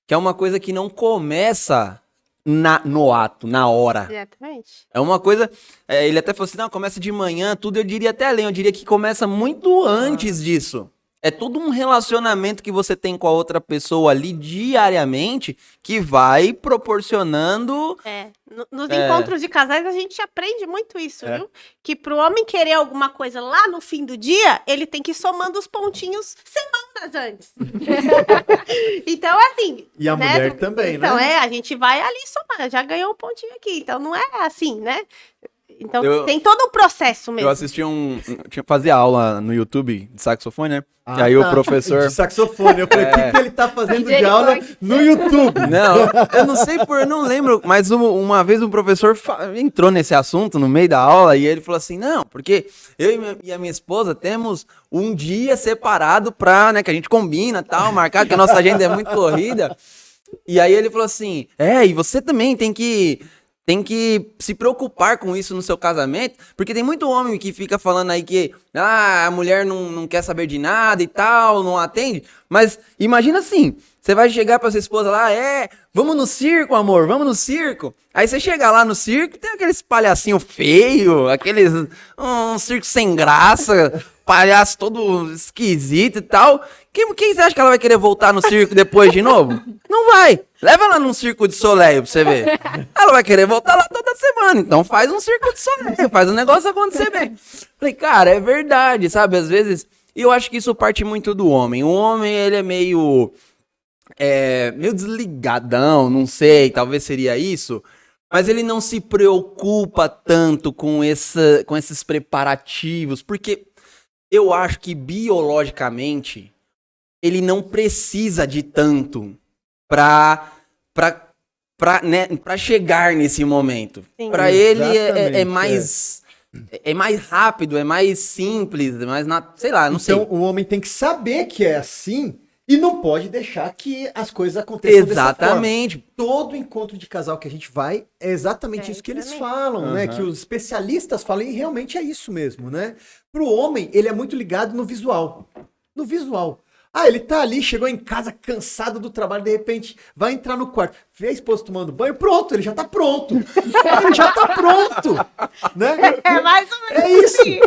que é uma coisa que não começa no ato, na hora. Exatamente. É uma coisa, ele até falou assim, não, começa de manhã, tudo, eu diria até além, eu diria que começa muito antes disso. É todo um relacionamento que você tem com a outra pessoa ali diariamente que vai proporcionando... Nos encontros de casais a gente aprende muito isso, viu? Que pro homem querer alguma coisa lá no fim do dia, ele tem que ir somando os pontinhos semanas antes. Então, assim... E a mulher também, então, né? a gente vai ali somar, já ganhou um pontinho aqui. Então, não é assim, né? Então, tem todo um processo mesmo. Eu assisti fazia aula no YouTube de saxofone, né? E aí o professor... De saxofone. Eu falei, o que ele tá fazendo de aula no YouTube? Não, eu não sei eu não lembro, mas uma vez um professor entrou nesse assunto no meio da aula e ele falou assim, não, porque eu e a minha esposa temos um dia separado pra, né, que a gente combina e tal, marcar, que a nossa agenda é muito corrida. E aí ele falou assim, e você também tem que se preocupar com isso no seu casamento, porque tem muito homem que fica falando aí que a mulher não quer saber de nada e tal, não atende, mas imagina assim, você vai chegar pra sua esposa lá, vamos no circo, amor, vamos no circo. Aí você chega lá no circo, tem aqueles palhacinho feio, um circo sem graça, palhaço todo esquisito e tal. Quem você acha que ela vai querer voltar no circo depois de novo? Não vai. Leva ela num circo de Soleil pra você ver. Ela vai querer voltar lá toda semana. Então faz um circo de Soleil, faz o negócio acontecer bem. Falei, cara, é verdade, sabe? Às vezes, e eu acho que isso parte muito do homem. O homem, ele é meio desligadão, não sei, talvez seria isso. Mas ele não se preocupa tanto com esses preparativos, porque eu acho que biologicamente ele não precisa de tanto pra chegar nesse momento. Para ele é mais rápido, é mais simples, é mais sei lá, não sei. Então o homem tem que saber que é assim e não pode deixar que as coisas aconteçam exatamente. Dessa forma. Todo encontro de casal que a gente vai é exatamente isso que eles falam, né? Que os especialistas falam e realmente é isso mesmo, né? Pro homem, ele é muito ligado no visual. No visual. Ele tá ali, chegou em casa cansado do trabalho, de repente vai entrar no quarto, vê a esposa tomando banho, pronto, ele já tá pronto. Ele já tá pronto, né? É mais ou menos isso. assim.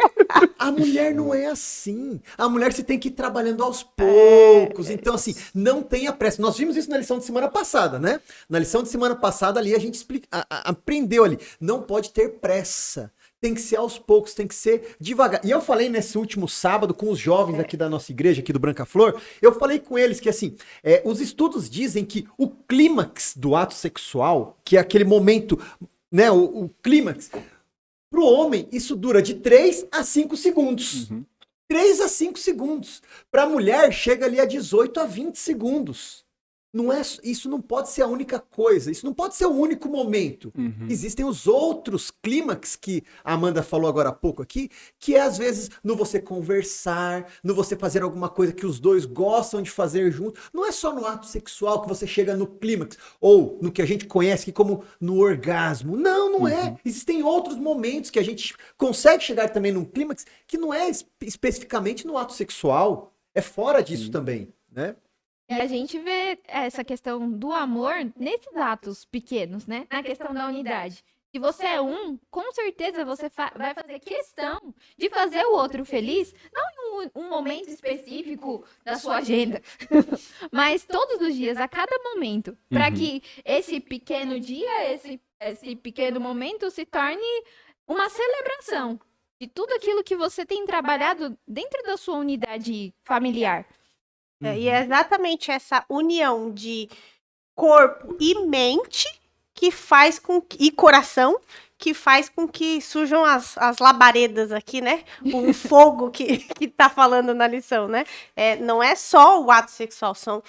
A mulher não é assim. A mulher você tem que ir trabalhando aos poucos. Então, assim, não tenha pressa. Nós vimos isso na lição de semana passada, né? Na lição de semana passada ali a gente aprendeu ali. Não pode ter pressa. Tem que ser aos poucos, tem que ser devagar. E eu falei nesse último sábado com os jovens aqui da nossa igreja, aqui do Branca Flor, eu falei com eles que, assim, os estudos dizem que o clímax do ato sexual, que é aquele momento, né, o clímax, pro homem, isso dura de 3 a 5 segundos. 3 a 5 segundos. Pra mulher, chega ali a 18 a 20 segundos. Isso não pode ser a única coisa, isso não pode ser o único momento. Existem os outros clímax que a Amanda falou agora há pouco aqui, que é às vezes no você conversar, no você fazer alguma coisa que os dois gostam de fazer junto. Não é só no ato sexual que você chega no clímax, ou no que a gente conhece aqui como no orgasmo. Não é. Existem outros momentos que a gente consegue chegar também num clímax que não é especificamente no ato sexual, é fora disso também, né? E a gente vê essa questão do amor nesses atos pequenos, né? Na questão da unidade. Se você é com certeza você vai fazer questão de fazer o outro feliz, não em um momento específico da sua agenda, mas todos os dias, a cada momento, para que esse pequeno dia, esse pequeno momento se torne uma celebração. de tudo aquilo que você tem trabalhado dentro da sua unidade familiar. E é exatamente essa união de corpo e mente que faz com que, e coração que faz com que surjam as labaredas aqui, né? O fogo que tá falando na lição, né? Não é só o ato sexual, são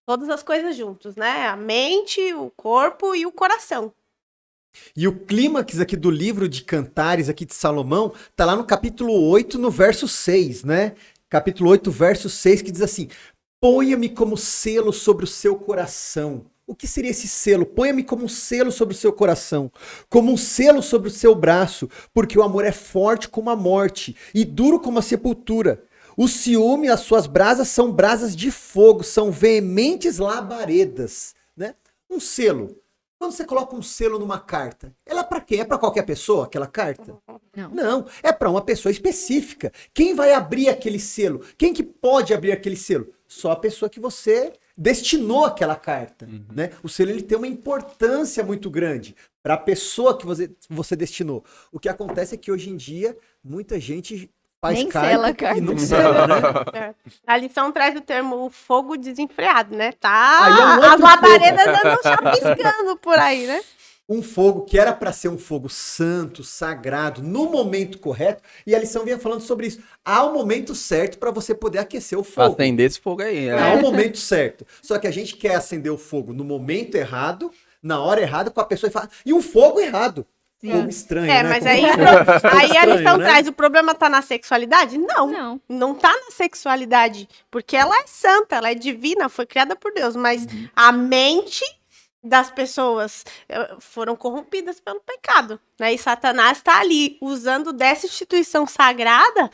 todas as coisas juntos, né? A mente, o corpo e o coração. E o clímax aqui do livro de Cantares, aqui de Salomão, tá lá no capítulo 8, no verso 6, né? Capítulo 8, verso 6, que diz assim: ponha-me como selo sobre o seu coração. O que seria esse selo? Ponha-me como um selo sobre o seu coração, como um selo sobre o seu braço, porque o amor é forte como a morte e duro como a sepultura. O ciúme, as suas brasas são brasas de fogo, são veementes labaredas, né? Um selo. Quando você coloca um selo numa carta, ela é para quem? É para qualquer pessoa, aquela carta? Não, é para uma pessoa específica. Quem vai abrir aquele selo? Quem que pode abrir aquele selo? Só a pessoa que você destinou aquela carta, né? O selo, ele tem uma importância muito grande para a pessoa que você destinou. O que acontece é que hoje em dia muita gente faz Nem carta sela a carta. e não sela, né? A lição traz o termo fogo desenfreado, né? Aí é um outro As labaredas andam chapiscando por aí, né? Um fogo que era para ser um fogo santo, sagrado, no momento correto, e a lição vinha falando sobre isso. Há o momento certo para você poder aquecer o Pra fogo. acender esse fogo aí. Há o momento certo. Só que a gente quer acender o fogo no momento errado, na hora errada, com a pessoa e um fogo errado. Sim. Fogo estranho, né? Mas Como aí, fogo aí a lição estranho, né? traz, o problema tá na sexualidade? Não tá na sexualidade, porque ela é santa, ela é divina, foi criada por Deus, mas a mente das pessoas foram corrompidas pelo pecado, né? E Satanás está ali usando dessa instituição sagrada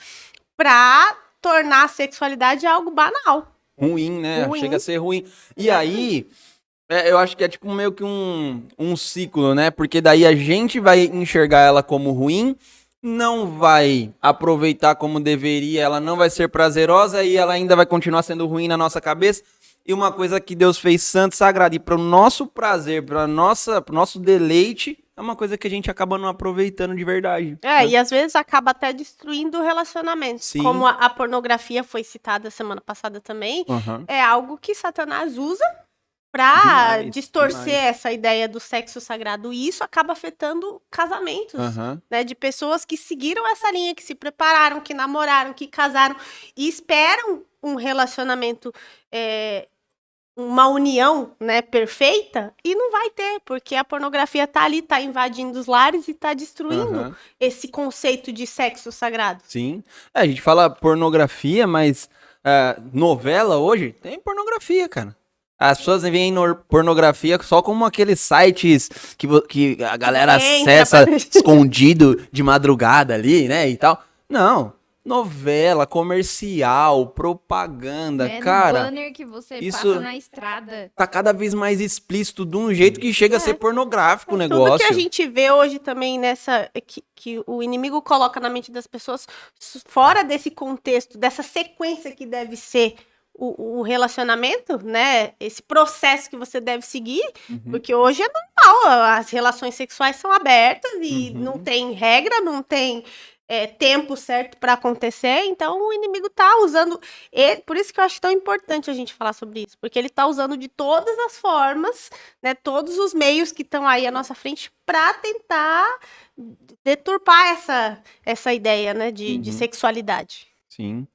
para tornar a sexualidade algo banal. Ruim, né? Ruim. Chega a ser ruim. E aí, eu acho que é tipo meio que um ciclo, né? Porque daí a gente vai enxergar ela como ruim, não vai aproveitar como deveria, ela não vai ser prazerosa e ela ainda vai continuar sendo ruim na nossa cabeça. E uma coisa que Deus fez santo, sagrado, e para o nosso prazer, para o nosso deleite, é uma coisa que a gente acaba não aproveitando de verdade. E às vezes acaba até destruindo o relacionamento. Sim. Como a pornografia foi citada semana passada também, é algo que Satanás usa para Demais, distorcer demais. essa ideia do sexo sagrado. E isso acaba afetando casamentos, né? De pessoas que seguiram essa linha, que se prepararam, que namoraram, que casaram e esperam um relacionamento, uma união, né, perfeita, e não vai ter, porque a pornografia tá ali, tá invadindo os lares e tá destruindo esse conceito de sexo sagrado. Sim. A gente fala pornografia, mas novela hoje tem pornografia, cara. As pessoas veem pornografia só como aqueles sites que a galera acessa escondido de madrugada ali, né, e tal. Não. Novela, comercial, propaganda, cara. No banner que você isso passa na estrada. tá cada vez mais explícito de um jeito que chega a ser pornográfico o negócio. Tudo que a gente vê hoje também nessa que o inimigo coloca na mente das pessoas, fora desse contexto, dessa sequência que deve ser o relacionamento, né? Esse processo que você deve seguir, porque hoje é normal, as relações sexuais são abertas e não tem regra, não tem tempo certo para acontecer, então o inimigo tá usando, por isso que eu acho tão importante a gente falar sobre isso, porque ele tá usando de todas as formas, né, todos os meios que estão aí à nossa frente para tentar deturpar essa ideia, né, de sexualidade. Sim.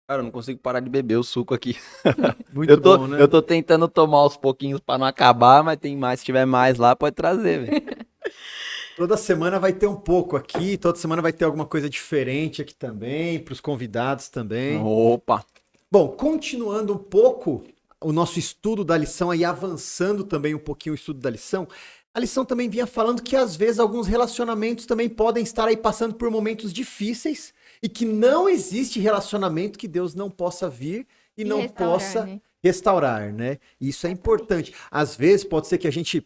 Cara, eu não consigo parar de beber o suco aqui. Muito bom, né? Eu tô tentando tomar aos pouquinhos para não acabar, mas tem mais, se tiver mais lá, pode trazer, velho. Toda semana vai ter um pouco aqui, toda semana vai ter alguma coisa diferente aqui também, para os convidados também. Opa! Bom, continuando um pouco o nosso estudo da lição, aí avançando também um pouquinho o estudo da lição, a lição também vinha falando que às vezes alguns relacionamentos também podem estar aí passando por momentos difíceis e que não existe relacionamento que Deus não possa vir e não possa restaurar, né? Isso é importante. Às vezes pode ser que a gente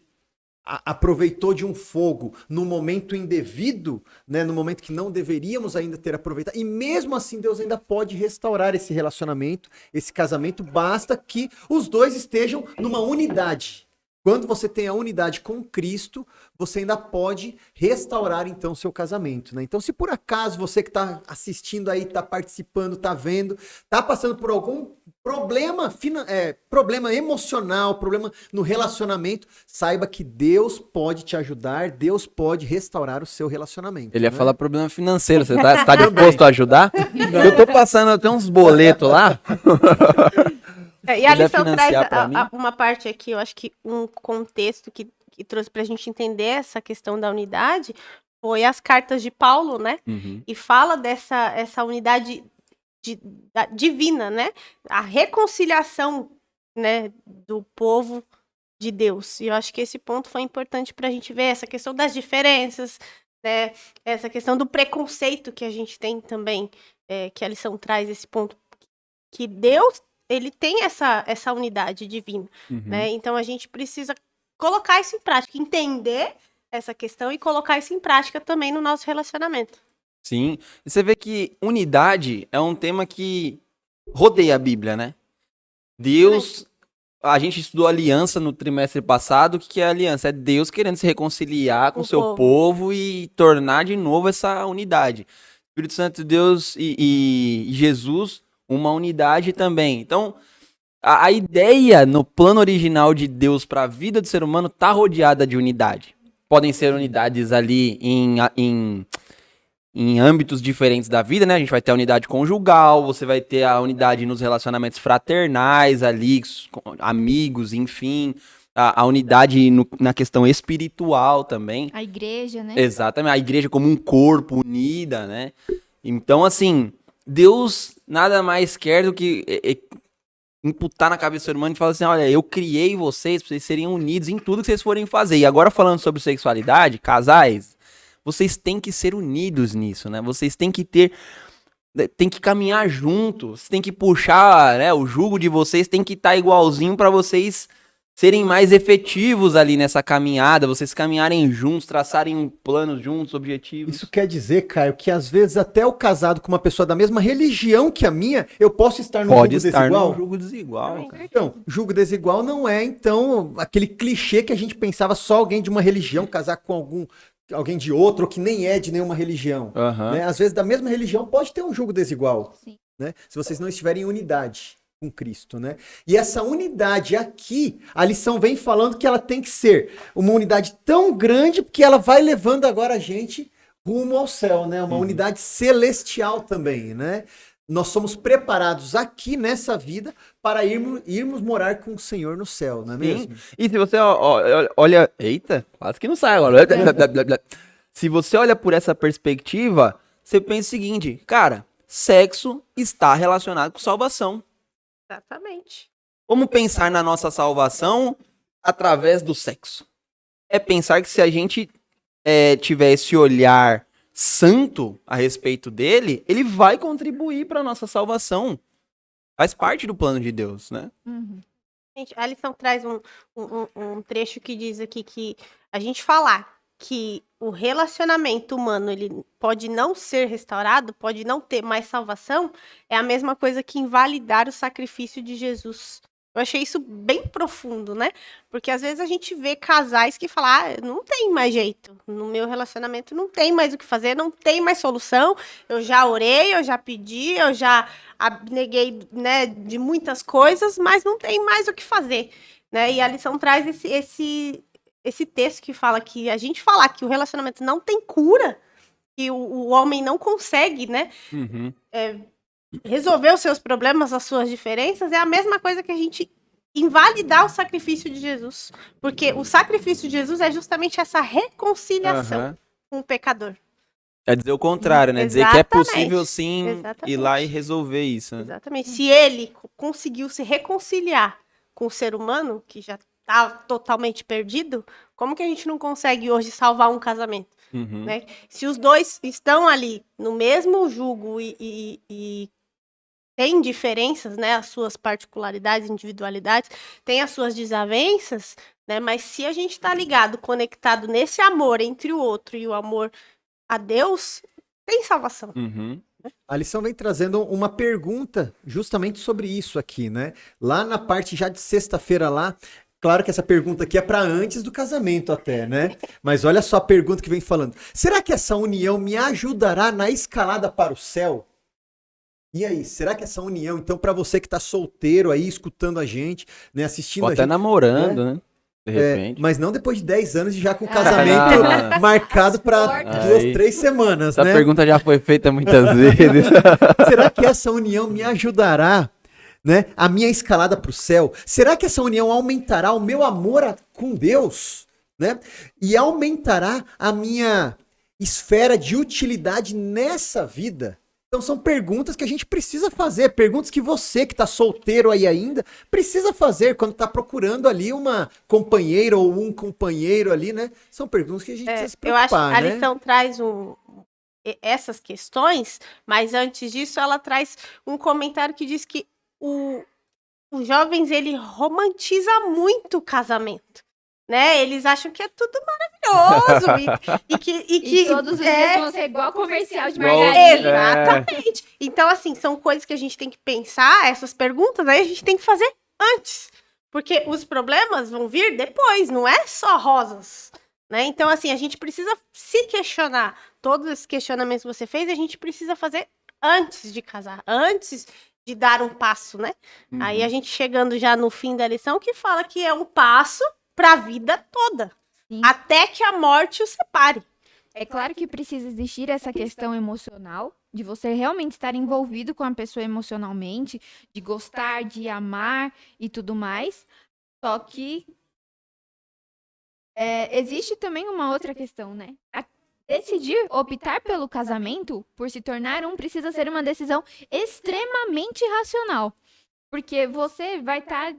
aproveitou de um fogo no momento indevido, né, no momento que não deveríamos ainda ter aproveitado, e mesmo assim Deus ainda pode restaurar esse relacionamento, esse casamento, basta que os dois estejam numa unidade, Quando você tem a unidade com Cristo, você ainda pode restaurar, então, o seu casamento, né? Então, se por acaso você que está assistindo aí, está participando, está vendo, está passando por algum problema emocional, problema no relacionamento, saiba que Deus pode te ajudar, Deus pode restaurar o seu relacionamento. Ele ia né? falar problema financeiro. Você tá disposto a ajudar? Eu tô passando até uns boletos lá. E a Puder lição traz financiar pra mim? uma parte aqui, eu acho que um contexto que trouxe pra gente entender essa questão da unidade foi as cartas de Paulo, né? Uhum. E fala essa unidade divina, né? A reconciliação, né, do povo de Deus. E eu acho que esse ponto foi importante pra gente ver essa questão das diferenças, né? Essa questão do preconceito que a gente tem também, que a lição traz esse ponto, que Deus, ele tem essa unidade divina, Uhum. né? Então a gente precisa colocar isso em prática, entender essa questão e colocar isso em prática também no nosso relacionamento. Sim. E você vê que unidade é um tema que rodeia a Bíblia, né? Deus. A gente estudou aliança no trimestre passado. O que é aliança? É Deus querendo se reconciliar com o O seu povo e tornar de novo essa unidade. Espírito Santo, Deus e Jesus, uma unidade também. Então, a ideia no plano original de Deus para a vida do ser humano tá rodeada de unidade. Podem ser unidades ali em âmbitos diferentes da vida, né? A gente vai ter a unidade conjugal, você vai ter a unidade nos relacionamentos fraternais ali, com amigos, enfim. A unidade na questão espiritual também. A igreja, né? Exatamente, a igreja como um corpo unida, né? Então, assim, Deus nada mais quer do que imputar na cabeça do ser humano e falar assim, olha, eu criei vocês pra vocês serem unidos em tudo que vocês forem fazer. E agora falando sobre sexualidade, casais, vocês têm que ser unidos nisso, né? Vocês têm que caminhar juntos, têm que puxar, né, o jugo de vocês, tem que estar igualzinho pra vocês serem mais efetivos ali nessa caminhada, vocês caminharem juntos, traçarem planos juntos, objetivos. Isso quer dizer, Caio, que às vezes até o casado com uma pessoa da mesma religião que a minha, eu posso estar num Pode jugo estar desigual? num jugo desigual, cara. Então, jugo desigual não é, então, aquele clichê que a gente pensava só alguém de uma religião casar com alguém de outro, ou que nem é de nenhuma religião. Aham. Né? Às vezes, da mesma religião, pode ter um jugo desigual. Sim. Né? Se vocês não estiverem em unidade com Cristo, né? E essa unidade aqui, a lição vem falando que ela tem que ser uma unidade tão grande que ela vai levando agora a gente rumo ao céu, né? Uma unidade celestial também, né? Nós somos preparados aqui nessa vida para irmos morar com o Senhor no céu, não é mesmo? E se você olha... Eita, quase que não sai agora. Se você olha por essa perspectiva, você pensa o seguinte, cara, sexo está relacionado com salvação. Exatamente. Como pensar na nossa salvação através do sexo? É pensar que se a gente tiver esse olhar santo a respeito dele, ele vai contribuir para nossa salvação. Faz parte do plano de Deus, né? Uhum. Gente, a lição traz um trecho que diz aqui que a gente falar que o relacionamento humano ele pode não ser restaurado, pode não ter mais salvação, é a mesma coisa que invalidar o sacrifício de Jesus. Eu achei isso bem profundo, né? Porque às vezes a gente vê casais que falam, não tem mais jeito, no meu relacionamento não tem mais o que fazer, não tem mais solução, eu já orei, eu já pedi, eu já abneguei, né, de muitas coisas, mas não tem mais o que fazer, né? E a lição traz esse texto que fala que a gente falar que o relacionamento não tem cura, que o homem não consegue, né, Uhum. resolver os seus problemas, as suas diferenças, é a mesma coisa que a gente invalidar o sacrifício de Jesus. Porque o sacrifício de Jesus é justamente essa reconciliação Aham. com o pecador. É dizer o contrário, né? Dizer que é Exatamente. possível sim Exatamente. ir lá e resolver isso. Né? Exatamente. Se ele conseguiu se reconciliar com o ser humano, que já está totalmente perdido, como que a gente não consegue hoje salvar um casamento? Uhum. Né? Se os dois estão ali no mesmo jugo e têm diferenças, né, as suas particularidades, individualidades, têm as suas desavenças, né, mas se a gente está ligado, conectado nesse amor entre o outro e o amor a Deus, tem salvação. Uhum. A lição vem trazendo uma pergunta justamente sobre isso aqui, né? Lá na parte já de sexta-feira lá, Claro que essa pergunta aqui é para antes do casamento até, né? Mas olha só a pergunta que vem falando. Será que essa união me ajudará na escalada para o céu? E aí, será que essa união, então, para você que tá solteiro aí, escutando a gente, né, assistindo Ou a até gente, namorando, né? De repente. mas não depois de 10 anos e já com o casamento não. marcado para 2, 3 semanas, Essa né? pergunta já foi feita muitas vezes. Será que essa união me ajudará, né, a minha escalada para o céu? Será que essa união aumentará o meu amor com Deus, né? E aumentará a minha esfera de utilidade nessa vida? Então são perguntas que a gente precisa fazer, perguntas que você que está solteiro aí ainda precisa fazer quando está procurando ali uma companheira ou um companheiro ali, né? São perguntas que a gente precisa se Eu acho que preocupar, a né? lição traz essas questões, mas antes disso ela traz um comentário que diz que os jovens, ele romantiza muito o casamento, né? Eles acham que é tudo maravilhoso e que E todos os dias vão ser igual comercial de Igual- margarina. Exatamente. Então, assim, são coisas que a gente tem que pensar, essas perguntas aí a gente tem que fazer antes. Porque os problemas vão vir depois, não é só rosas, né? Então, assim, a gente precisa se questionar. Todos esses questionamentos que você fez, a gente precisa fazer antes de casar, antes de dar um passo, né? Aí a gente chegando já no fim da lição, que fala que é um passo para a vida toda. Sim. Até que a morte o separe. É claro que precisa existir essa questão emocional, de você realmente estar envolvido com a pessoa emocionalmente, de gostar, de amar e tudo mais. Só que existe também uma outra questão, né? Decidir optar pelo casamento, por se tornar precisa ser uma decisão extremamente racional. Porque você vai estar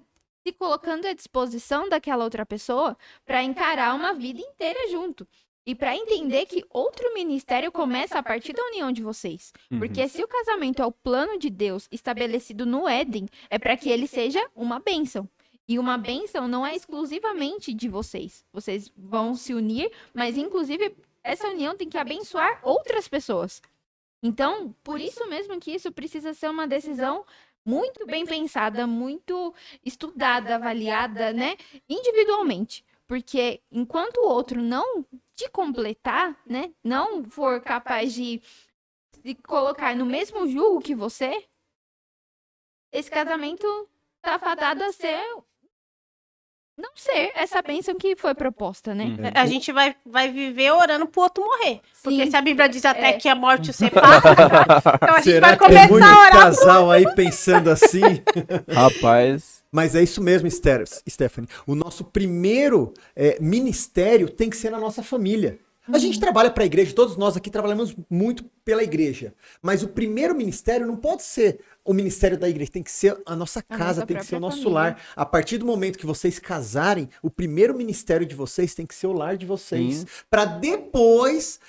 se colocando à disposição daquela outra pessoa para encarar uma vida inteira junto. E para entender que outro ministério começa a partir da união de vocês. Porque se o casamento é o plano de Deus estabelecido no Éden, é para que ele seja uma bênção. E uma bênção não é exclusivamente de vocês. Vocês vão se unir, mas inclusive essa união tem que abençoar outras pessoas. Então, por isso mesmo que isso precisa ser uma decisão muito bem pensada, muito estudada, avaliada, né, individualmente. Porque enquanto o outro não te completar, né, não for capaz de se colocar no mesmo jugo que você, esse casamento tá fadado a não ser essa bênção que foi proposta, né? A gente vai viver orando pro outro morrer. Porque Sim. se a Bíblia diz até que a morte o separa, então a gente Será vai que tem começar muito a orar. casal aí pensando assim? Rapaz. Mas é isso mesmo, Stephanie. O nosso primeiro ministério tem que ser na nossa família. A gente trabalha para a igreja, todos nós aqui trabalhamos muito pela igreja. Mas o primeiro ministério não pode ser o ministério da igreja, tem que ser a nossa casa, nossa tem que ser o própria nosso família. lar. A partir do momento que vocês casarem, o primeiro ministério de vocês tem que ser o lar de vocês. Para depois,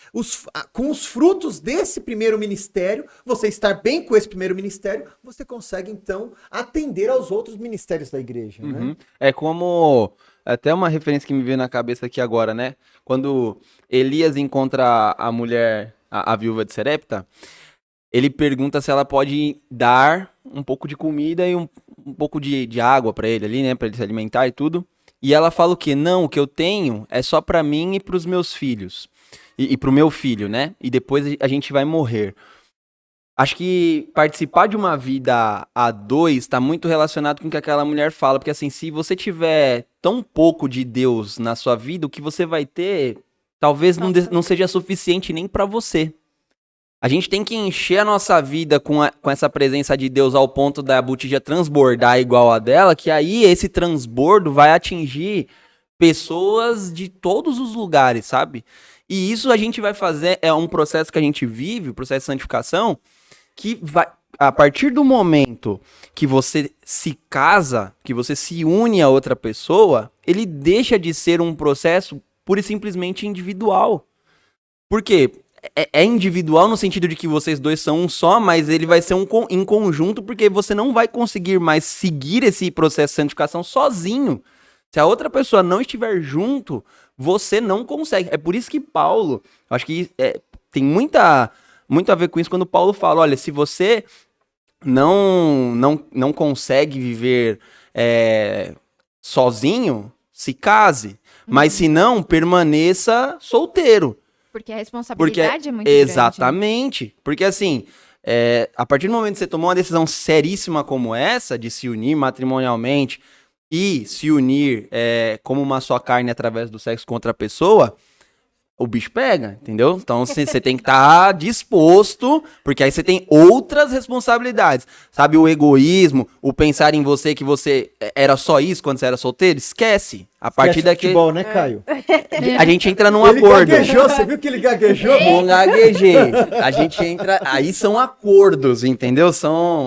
com os frutos desse primeiro ministério, você estar bem com esse primeiro ministério, você consegue então atender aos outros ministérios da igreja. Né? É como. Até uma referência que me veio na cabeça aqui agora, né? Quando Elias encontra a mulher, a viúva de Serepta, ele pergunta se ela pode dar um pouco de comida e um pouco de água pra ele ali, né? Pra ele se alimentar e tudo. E ela fala o quê? Não, o que eu tenho é só pra mim e pros meus filhos. E pro meu filho, né? E depois a gente vai morrer. Acho que participar de uma vida a dois está muito relacionado com o que aquela mulher fala. Porque assim, se você tiver tão pouco de Deus na sua vida, o que você vai ter talvez não seja suficiente nem para você. A gente tem que encher a nossa vida com essa presença de Deus ao ponto da botija transbordar igual a dela, que aí esse transbordo vai atingir pessoas de todos os lugares, sabe? E isso a gente vai fazer, é um processo que a gente vive, o processo de santificação, que vai, a partir do momento que você se casa, que você se une a outra pessoa, ele deixa de ser um processo pura e simplesmente individual. Por quê? É individual no sentido de que vocês dois são um só, mas ele vai ser em conjunto, porque você não vai conseguir mais seguir esse processo de santificação sozinho. Se a outra pessoa não estiver junto, você não consegue. É por isso que Paulo, acho que tem muito a ver com isso quando Paulo fala, olha, se você não consegue viver sozinho, se case. Mas se não, permaneça solteiro. Porque a Porque responsabilidade é muito grande. exatamente. Porque assim, a partir do momento que você tomou uma decisão seríssima como essa, de se unir matrimonialmente e se unir como uma só carne através do sexo com outra pessoa, o bicho pega, entendeu? Então você tem que estar disposto, porque aí você tem outras responsabilidades. Sabe, o egoísmo, o pensar em você que você era só isso quando você era solteiro, esquece. A partir Esquece daqui futebol, né, Caio? a gente entra num Ele acordo. gaguejou, você viu que ele gaguejou? Não gaguejei. A gente entra. Aí são acordos, entendeu?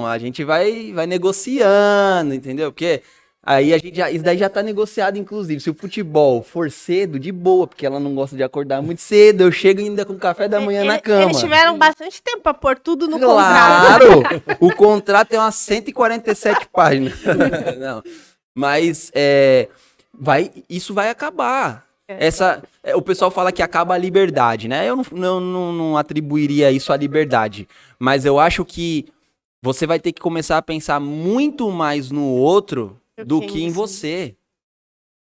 A gente vai negociando, entendeu? Porque aí isso daí já tá negociado, inclusive. Se o futebol for cedo, de boa, porque ela não gosta de acordar muito cedo, eu chego ainda com café da manhã na cama. Eles tiveram bastante tempo pra pôr tudo no contrato. Claro! O contrato tem umas 147 páginas. Não. Mas isso vai acabar. O pessoal fala que acaba a liberdade, né? Eu não atribuiria isso à liberdade. Mas eu acho que você vai ter que começar a pensar muito mais no outro do que em você.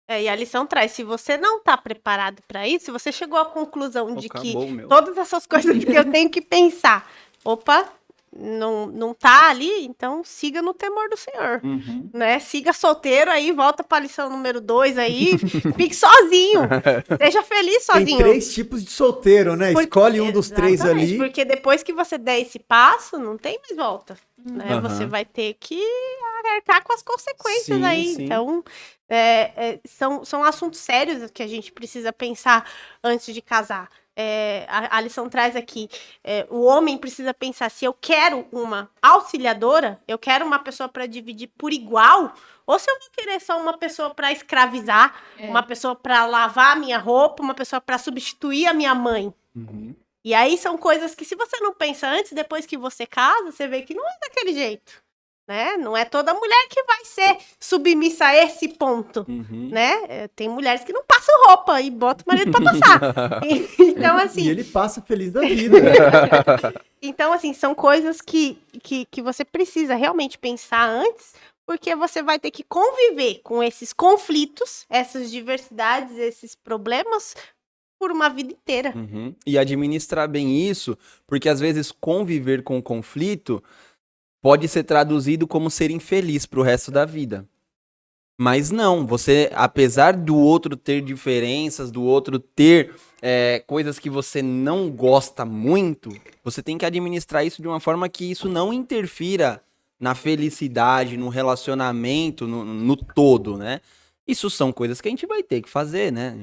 E a lição traz, se você não tá preparado pra isso, se você chegou à conclusão de que Acabou o meu. todas essas coisas que eu tenho que pensar, opa, não tá ali, então siga no temor do Senhor, Uhum. né? Siga solteiro aí, volta pra lição número 2 aí, fique sozinho, seja feliz Tem sozinho. 3 tipos de solteiro, né? Escolhe um dos 3 Exatamente, ali. porque depois que você der esse passo, não tem mais volta, né? Aham. Você vai ter que arcar com as consequências Sim, aí, sim. então são assuntos sérios que a gente precisa pensar antes de casar. A lição traz aqui, o homem precisa pensar, se eu quero uma auxiliadora, eu quero uma pessoa para dividir por igual, ou se eu vou querer só uma pessoa para escravizar, uma pessoa para lavar a minha roupa, uma pessoa para substituir a minha mãe. Uhum. E aí são coisas que, se você não pensa antes, depois que você casa, você vê que não é daquele jeito, né? Não é toda mulher que vai ser submissa a esse ponto, Uhum. né? Tem mulheres que não passam roupa e botam o marido pra passar. Então, E assim, ele passa feliz da vida. então, assim, são coisas que você precisa realmente pensar antes, porque você vai ter que conviver com esses conflitos, essas diversidades, esses problemas por uma vida inteira. Uhum. E administrar bem isso, porque às vezes conviver com o conflito pode ser traduzido como ser infeliz pro resto da vida. Mas não, você, apesar do outro ter diferenças, do outro ter coisas que você não gosta muito, você tem que administrar isso de uma forma que isso não interfira na felicidade, no relacionamento, no todo, né? Isso são coisas que a gente vai ter que fazer, né?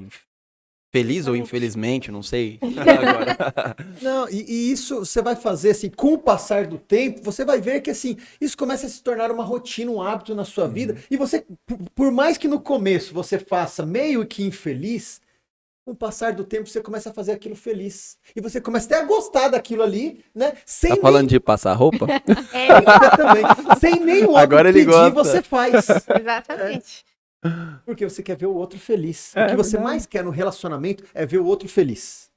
Feliz ou infelizmente, não sei. Agora. Não, e isso você vai fazer assim, com o passar do tempo, você vai ver que assim, isso começa a se tornar uma rotina, um hábito na sua vida, e você, por mais que no começo você faça meio que infeliz, com o passar do tempo você começa a fazer aquilo feliz. E você começa até a gostar daquilo ali, né? Sem Tá falando de passar roupa? também, sem nem o outro Agora ele pedir, gosta. você faz. Exatamente. Porque você quer ver o outro feliz. O que você mais quer no relacionamento é ver o outro feliz.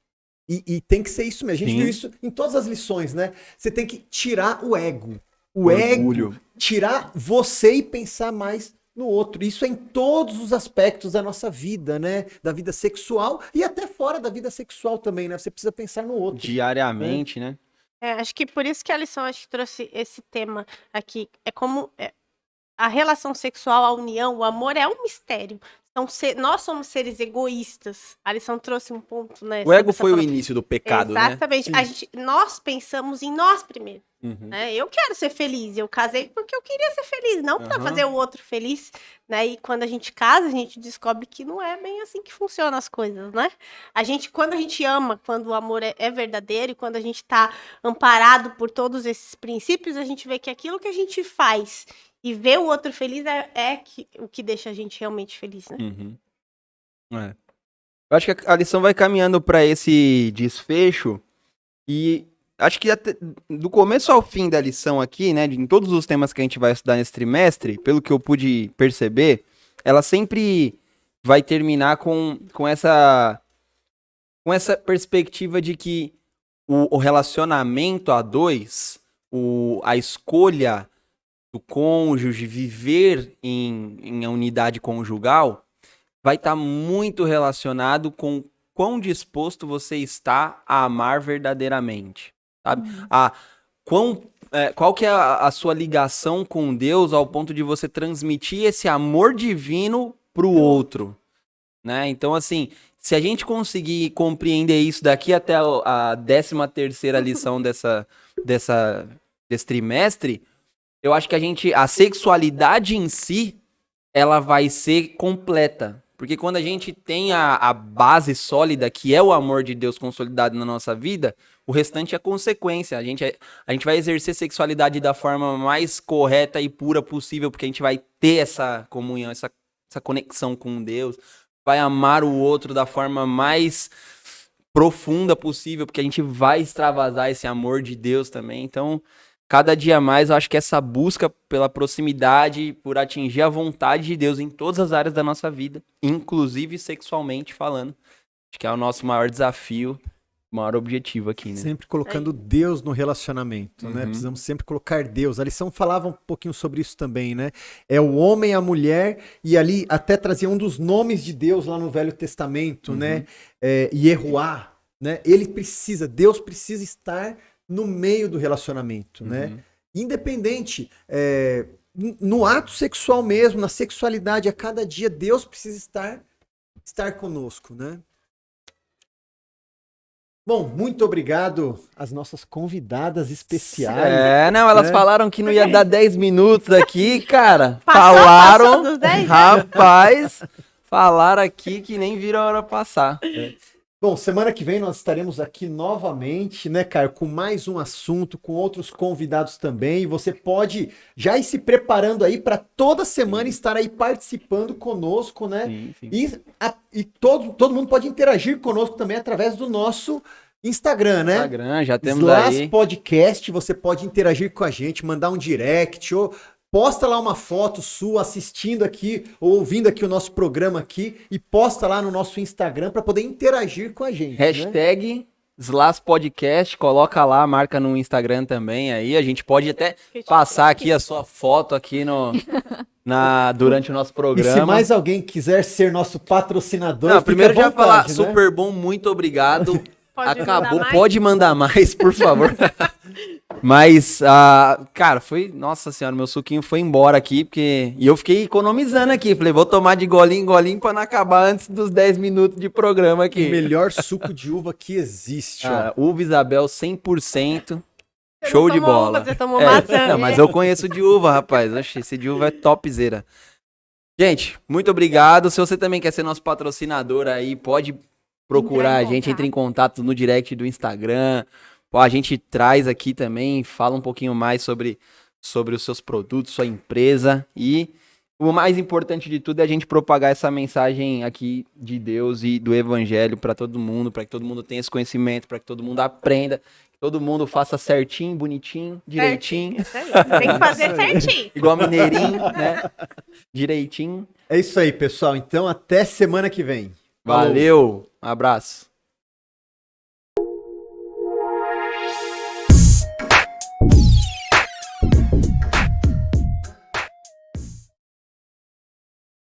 E tem que ser isso mesmo. A gente Sim. viu isso em todas as lições, né? Você tem que tirar o ego. O Orgulho. ego, tirar você e pensar mais no outro. Isso é em todos os aspectos da nossa vida, né? Da vida sexual e até fora da vida sexual também, né? Você precisa pensar no outro. Diariamente, né? Acho que por isso que a lição trouxe esse tema aqui. É como a relação sexual, a união, o amor é um mistério. Então, nós somos seres egoístas. A lição trouxe um ponto, né? O ego sobre essa foi o palavra. início do pecado, né? Exatamente. Nós pensamos em nós primeiro. Uhum. Né? Eu quero ser feliz. Eu casei porque eu queria ser feliz, não para Aham. fazer o outro feliz. Né? E quando a gente casa, a gente descobre que não é bem assim que funcionam as coisas, né? Quando a gente ama, quando o amor é verdadeiro e quando a gente está amparado por todos esses princípios, a gente vê que aquilo que a gente faz e ver o outro feliz o que deixa a gente realmente feliz, né? Uhum. Eu acho que a lição vai caminhando para esse desfecho e acho que até do começo ao fim da lição aqui, né, em todos os temas que a gente vai estudar nesse trimestre, pelo que eu pude perceber, ela sempre vai terminar com essa perspectiva de que o relacionamento a dois, a escolha do cônjuge, viver em unidade conjugal, vai estar muito relacionado com quão disposto você está a amar verdadeiramente, sabe? Qual que é a sua ligação com Deus ao ponto de você transmitir esse amor divino pro outro, né? Então, assim, se a gente conseguir compreender isso daqui até a 13ª lição desse trimestre, eu acho que a sexualidade em si, ela vai ser completa. Porque quando a gente tem a base sólida, que é o amor de Deus consolidado na nossa vida, o restante é consequência. A gente vai exercer sexualidade da forma mais correta e pura possível, porque a gente vai ter essa comunhão, essa conexão com Deus, vai amar o outro da forma mais profunda possível, porque a gente vai extravasar esse amor de Deus também. Então, cada dia mais, eu acho que essa busca pela proximidade, por atingir a vontade de Deus em todas as áreas da nossa vida, inclusive sexualmente falando, acho que é o nosso maior desafio, maior objetivo aqui, né? Sempre colocando Deus no relacionamento, né? Precisamos sempre colocar Deus. A lição falava um pouquinho sobre isso também, né? É o homem e a mulher, e ali até trazia um dos nomes de Deus lá no Velho Testamento, né? Yehoá, né? Deus precisa estar no meio do relacionamento, né? Independente, no ato sexual mesmo, na sexualidade, a cada dia, Deus precisa estar conosco, né? Bom, muito obrigado às nossas convidadas especiais. Elas falaram que não ia dar 10 minutos aqui, cara. Passou dos 10, rapaz, falaram aqui que nem viram a hora passar. Bom, semana que vem nós estaremos aqui novamente, né, Caio, com mais um assunto, com outros convidados também. E você pode já ir se preparando aí para toda semana estar aí participando conosco, né? Sim. E todo mundo pode interagir conosco também através do nosso Instagram, né? Instagram, já temos Slas aí. Podcast, você pode interagir com a gente, mandar um direct ou posta lá uma foto sua assistindo aqui ou ouvindo aqui o nosso programa aqui e posta lá no nosso Instagram para poder interagir com a gente. Hashtag Slas Podcast, coloca lá, marca no Instagram também aí. A gente pode até passar aqui a sua foto aqui durante o nosso programa. E se mais alguém quiser ser nosso patrocinador, não, primeiro já falar, né? Super bom, muito obrigado. Acabou, mandar pode mandar mais, por favor. Mas, cara, nossa senhora, meu suquinho foi embora aqui, e eu fiquei economizando aqui. Falei, vou tomar de golinho em golinho pra não acabar antes dos 10 minutos de programa aqui. O melhor suco de uva que existe. Uva Isabel 100%. Show de bola. Você tomou maçã. Não, mas eu conheço de uva, rapaz. Oxe, esse de uva é topzera. Gente, muito obrigado. Se você também quer ser nosso patrocinador aí, pode procurar a gente, entre em contato no direct do Instagram. A gente traz aqui também, fala um pouquinho mais sobre os seus produtos, sua empresa. E o mais importante de tudo é a gente propagar essa mensagem aqui de Deus e do Evangelho para todo mundo, para que todo mundo tenha esse conhecimento, para que todo mundo aprenda, que todo mundo faça certinho, bonitinho, direitinho. Tem que fazer certinho. Igual mineirinho, né? Direitinho. É isso aí, pessoal. Então, até semana que vem. Valeu, um abraço.